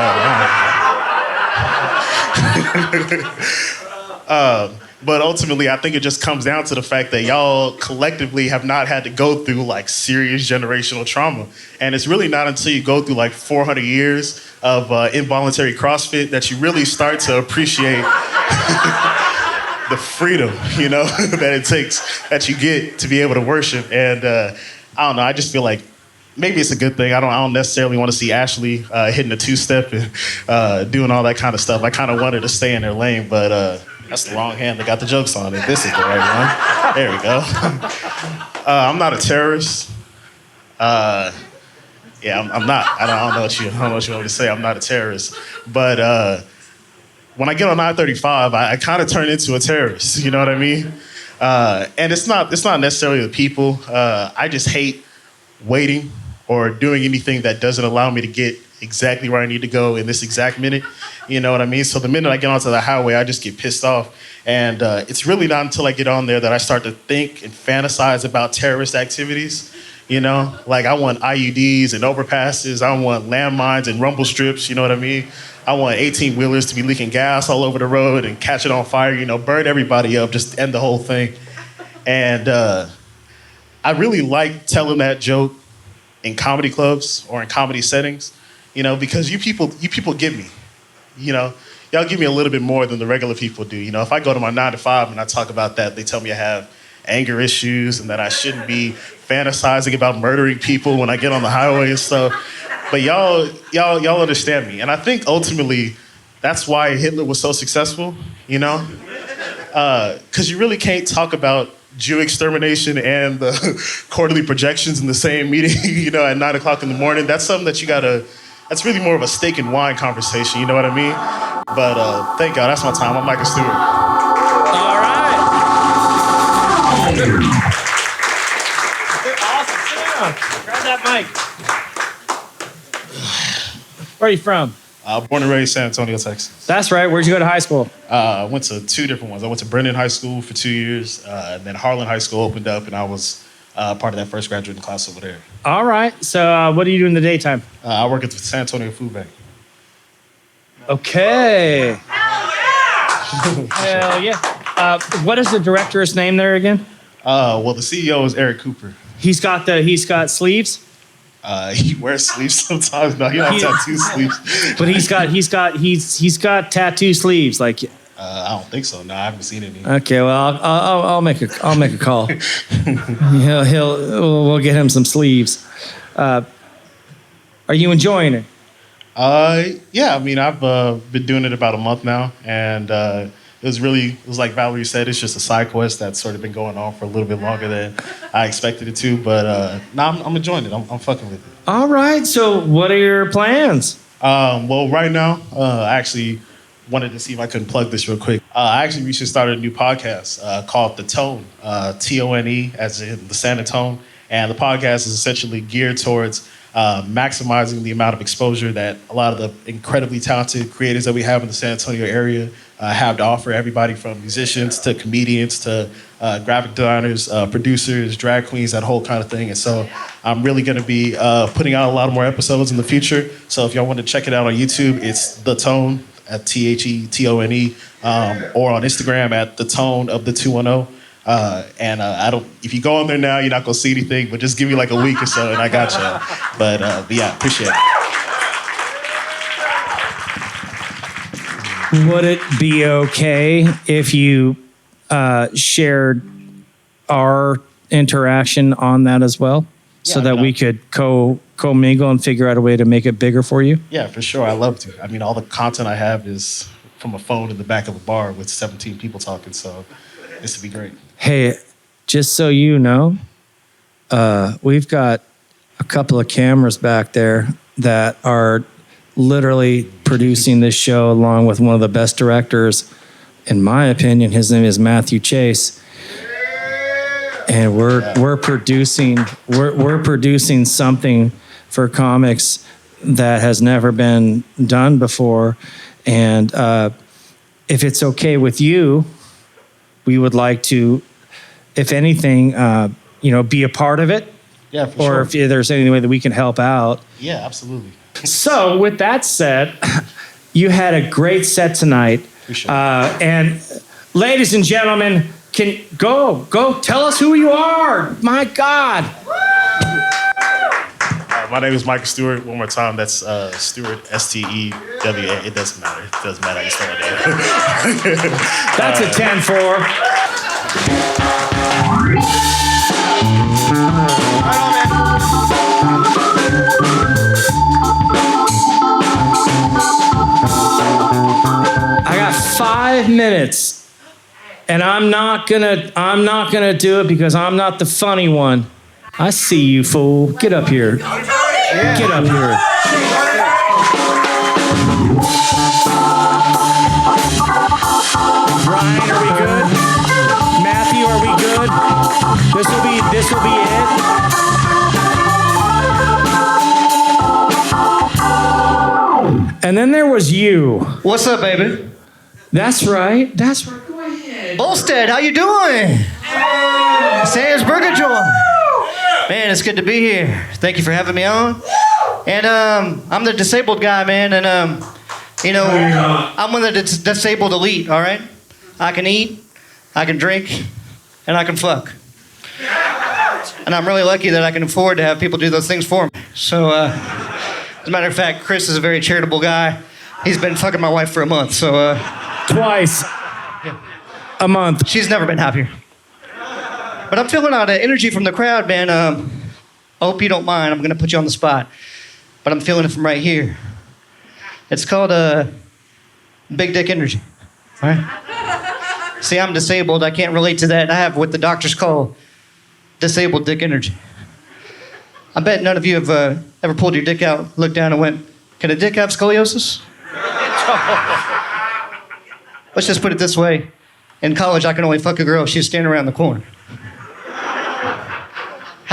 Speaker 12: have. But ultimately, I think it just comes down to the fact that y'all collectively have not had to go through like serious generational trauma. And it's really not until you go through like 400 years of involuntary CrossFit that you really start to appreciate the freedom, that it takes, that you get to be able to worship. And I don't know, I just feel like maybe it's a good thing. I don't necessarily want to see Ashley hitting a 2-step and doing all that kind of stuff. I kind of wanted to stay in their lane, but that's the wrong hand that got the jokes on it. This is the right one. There we go. I'm not a terrorist. I'm not. I don't know what you want me to say. I'm not a terrorist. But when I get on I-35, I kind of turn into a terrorist. You know what I mean? And it's not necessarily the people. I just hate waiting or doing anything that doesn't allow me to get exactly where I need to go in this exact minute. You know what I mean? So the minute I get onto the highway, I just get pissed off. And it's really not until I get on there that I start to think and fantasize about terrorist activities. Like I want IUDs and overpasses. I want landmines and rumble strips. You know what I mean? I want 18-wheelers to be leaking gas all over the road and catch it on fire, burn everybody up, just end the whole thing. And I really like telling that joke in comedy clubs or in comedy settings, because you people get me. Y'all give me a little bit more than the regular people do. If I go to my 9-to-5 and I talk about that, they tell me I have anger issues and that I shouldn't be fantasizing about murdering people when I get on the highway and stuff. But y'all understand me. And I think ultimately that's why Hitler was so successful, because you really can't talk about Jew extermination and the quarterly projections in the same meeting, at 9 o'clock in the morning. That's something that that's really more of a steak and wine conversation, you know what I mean? But thank God, that's my time. I'm Micah Stewart.
Speaker 1: All right. Awesome. Sit down. Grab that mic. Where are you from?
Speaker 12: Born and raised San Antonio, Texas.
Speaker 1: That's right. Where'd you go to high school?
Speaker 12: I went to 2 different ones. I went to Brennan High School for 2 years, and then Harlan High School opened up, and I was part of that first graduating class over there.
Speaker 1: All right. So what do you do in the daytime?
Speaker 12: I work at the San Antonio Food Bank.
Speaker 1: Okay. Hell yeah. What is the director's name there again?
Speaker 12: Well, the CEO is Eric Cooper.
Speaker 1: He's got sleeves?
Speaker 12: He wears sleeves sometimes. No, he don't have tattoo sleeves.
Speaker 1: But he's got tattoo sleeves. Like
Speaker 12: I don't think so. No, I haven't seen any.
Speaker 1: Okay, well I'll make a call. We'll get him some sleeves. Are you enjoying it?
Speaker 12: Yeah. I mean, I've been doing it about a month now, and it was like Valerie said, it's just a side quest that's sort of been going on for a little bit longer than I expected it to. But I'm enjoying it. I'm fucking with it.
Speaker 1: All right. So what are your plans?
Speaker 12: Well, right now, I actually wanted to see if I couldn't plug this real quick. I actually recently started a new podcast called The Tone, Tone, as in the San Antone. And the podcast is essentially geared towards maximizing the amount of exposure that a lot of the incredibly talented creators that we have in the San Antonio area have to offer. Everybody from musicians to comedians to graphic designers, producers, drag queens, that whole kind of thing. And so I'm really going to be putting out a lot more episodes in the future. So if y'all want to check it out on YouTube, it's The Tone at THETONE, or on Instagram at The Tone of the 210. And if you go on there now, you're not gonna see anything, but just give me like a week or so and I got you. But yeah, appreciate it.
Speaker 1: Would it be okay if you shared our interaction on that as well, so that we could co-mingle and figure out a way to make it bigger for you?
Speaker 12: Yeah, for sure. I love to. I mean, all the content I have is from a phone in the back of a bar with 17 people talking, so this would be great.
Speaker 1: Hey, just so you know, we've got a couple of cameras back there that are literally producing this show along with one of the best directors, in my opinion. His name is Matthew Chase. And we're producing something for comics that has never been done before. And if it's okay with you, we would like to, if anything, be a part of it.
Speaker 12: Yeah, for
Speaker 1: or
Speaker 12: sure.
Speaker 1: if there's any way that we can help out.
Speaker 12: Yeah, absolutely.
Speaker 1: So with that said, you had a great set tonight. And ladies and gentlemen, can go tell us who you are. My God.
Speaker 12: My name is Micah Stewart. One more time, that's Stewart, S-T-E-W-A. It doesn't matter. It doesn't matter. I just throw it in.
Speaker 1: That's a 10-4. I got 5 minutes, and I'm not gonna do it because I'm not the funny one. I see you, fool. Get up here. Get up here. Brian, are we good? Matthew, are we good? This will be it. And then there was you.
Speaker 16: What's up, baby?
Speaker 1: That's right. Go
Speaker 16: ahead. Bolstad, how you doing? Sam's Burger Joint. Man, it's good to be here. Thank you for having me on. And I'm the disabled guy, man. And I'm one of the disabled elite. All right. I can eat, I can drink, and I can fuck. And I'm really lucky that I can afford to have people do those things for me. So, as a matter of fact, Kris is a very charitable guy. He's been fucking my wife for a month. So,
Speaker 1: twice. A month.
Speaker 16: She's never been happier. But I'm feeling out of energy from the crowd, man. I hope you don't mind. I'm going to put you on the spot. But I'm feeling it from right here. It's called big dick energy. All right? See, I'm disabled. I can't relate to that. I have what the doctors call disabled dick energy. I bet none of you have ever pulled your dick out, looked down and went, can a dick have scoliosis? Let's just put it this way. In college, I could only fuck a girl if she was standing around the corner.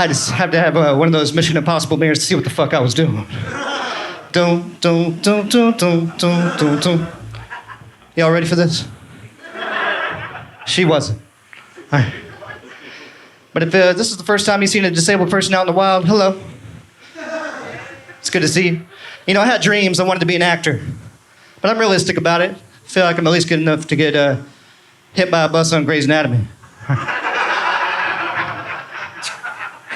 Speaker 16: I just had to have one of those Mission Impossible mirrors to see what the fuck I was doing. Don't. Y'all ready for this? She wasn't. All right. But if this is the first time you've seen a disabled person out in the wild, hello. It's good to see you. You know, I had dreams. I wanted to be an actor. But I'm realistic about it. I feel like I'm at least good enough to get hit by a bus on Grey's Anatomy.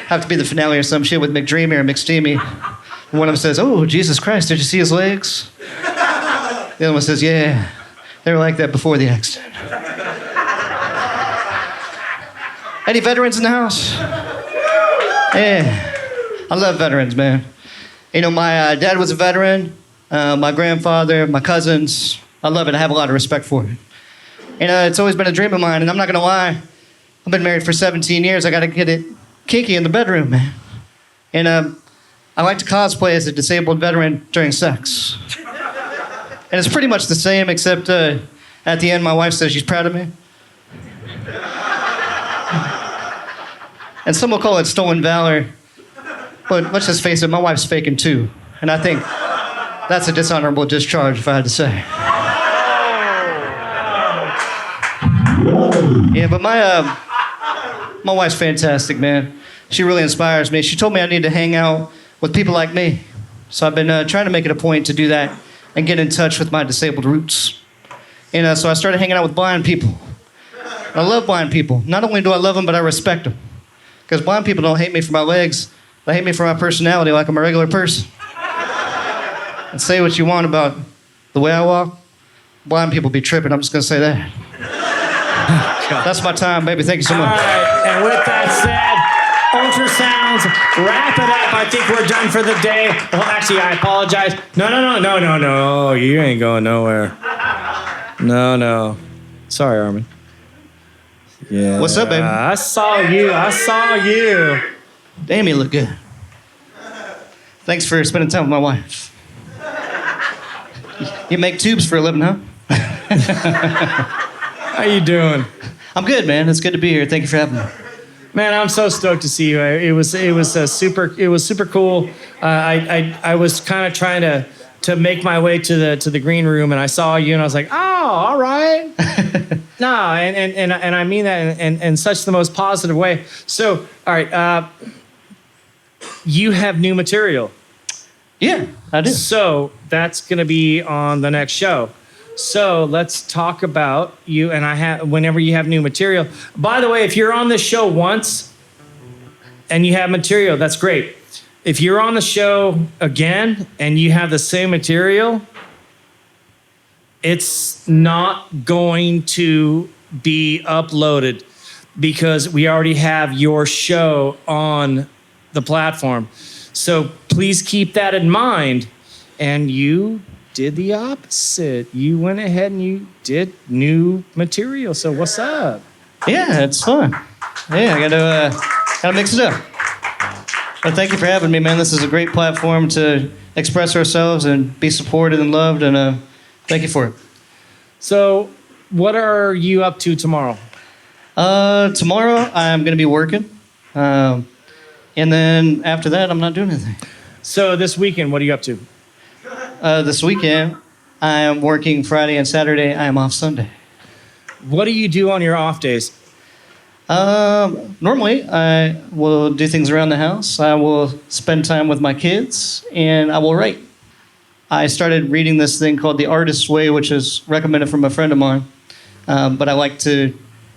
Speaker 16: Have to be the finale or some shit with McDreamy or McSteamy. One of them says, oh, Jesus Christ, did you see his legs? The other one says, yeah, they were like that before the accident. Any veterans in the house? Yeah, I love veterans, man. You know, my dad was a veteran, my grandfather, my cousins. I love it. I have a lot of respect for it. And it's always been a dream of mine. And I'm not gonna lie, I've been married for 17 years. I gotta get it kinky in the bedroom, man. And I like to cosplay as a disabled veteran during sex. And it's pretty much the same, except at the end, my wife says she's proud of me. And some will call it stolen valor. But let's just face it, my wife's faking too. And I think that's a dishonorable discharge, if I had to say. Yeah, but my wife's fantastic, man. She really inspires me. She told me I need to hang out with people like me. So I've been trying to make it a point to do that and get in touch with my disabled roots. And so I started hanging out with blind people. I love blind people. Not only do I love them, but I respect them. Because blind people don't hate me for my legs. They hate me for my personality like I'm a regular person. And say what you want about the way I walk. Blind people be tripping. I'm just going to say that. That's my time, baby. Thank you so much.
Speaker 1: All right, and with that said, ultrasounds, wrap it up. I think we're done for the day. Well, actually, I apologize. No. You ain't going nowhere. No. Sorry, Armin. Yeah.
Speaker 16: What's up, baby?
Speaker 1: I saw you.
Speaker 16: Damn, you look good. Thanks for spending time with my wife. You make tubes for a living, huh?
Speaker 1: How you doing?
Speaker 16: I'm good, man. It's good to be here. Thank you for having me.
Speaker 1: Man, I'm so stoked to see you. It was super cool. I was kind of trying to make my way to the green room, and I saw you, and I was like, oh, all right. No, and I mean that in such the most positive way. So, all right, you have new material.
Speaker 16: Yeah, I do.
Speaker 1: So that's gonna be on the next show. So let's talk about you and whenever you have new material. By the way, if you're on this show once and you have material, that's great. If you're on the show again and you have the same material, it's not going to be uploaded because we already have your show on the platform. So please keep that in mind. And you did the opposite. You went ahead and you did new material. So what's up?
Speaker 16: Yeah, it's fun. Yeah, I gotta mix it up. But thank you for having me, man. This is a great platform to express ourselves and be supported and loved, and thank you for it.
Speaker 1: So what are you up to tomorrow?
Speaker 16: Tomorrow I'm gonna be working. And then after that, I'm not doing anything.
Speaker 1: So this weekend, what are you up to?
Speaker 16: This weekend, I am working Friday and Saturday. I am off Sunday.
Speaker 1: What do you do on your off days?
Speaker 16: Normally, I will do things around the house. I will spend time with my kids, and I will write. I started reading this thing called The Artist's Way, which is recommended from a friend of mine. But I like to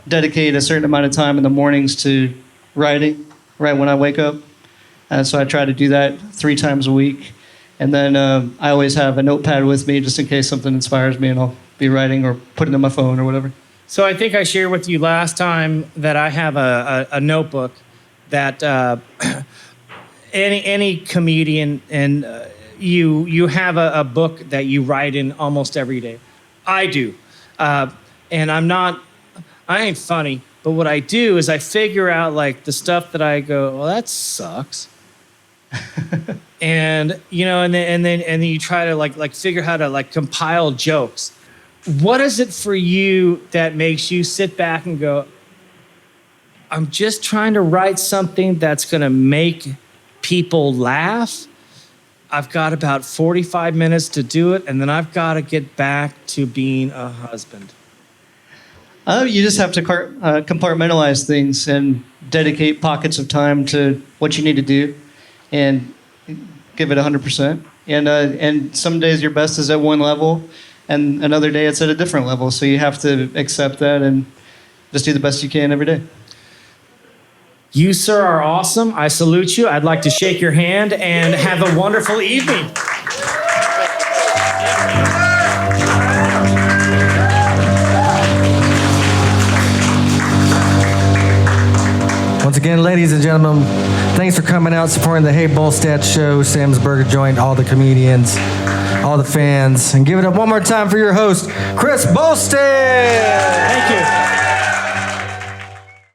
Speaker 16: dedicate a certain amount of time in the mornings to writing, right when I wake up. So I try to do that 3 times a week. And then I always have a notepad with me just in case something inspires me, and I'll be writing or put it in my phone or whatever.
Speaker 1: So I think I shared with you last time that I have a notebook that any comedian and you have a book that you write in almost every day. I do. And I ain't funny, but what I do is I figure out like the stuff that I go, well, that sucks. And and then you try to like figure how to like compile jokes. What is it for you that makes you sit back and go, I'm just trying to write something that's going to make people laugh. I've got about 45 minutes to do it, and then I've got to get back to being a husband.
Speaker 16: You just have to compartmentalize things and dedicate pockets of time to what you need to do and give it 100%. And some days your best is at one level, and another day it's at a different level. So you have to accept that and just do the best you can every day.
Speaker 1: You, sir, are awesome. I salute you. I'd like to shake your hand and have a wonderful evening.
Speaker 7: Once again, ladies and gentlemen, thanks for coming out, supporting the Hey Bolstad show, Sam's Burger Joint, all the comedians, all all the fans. And give it up one more time for your host, Kris Bolstad.
Speaker 2: Thank you.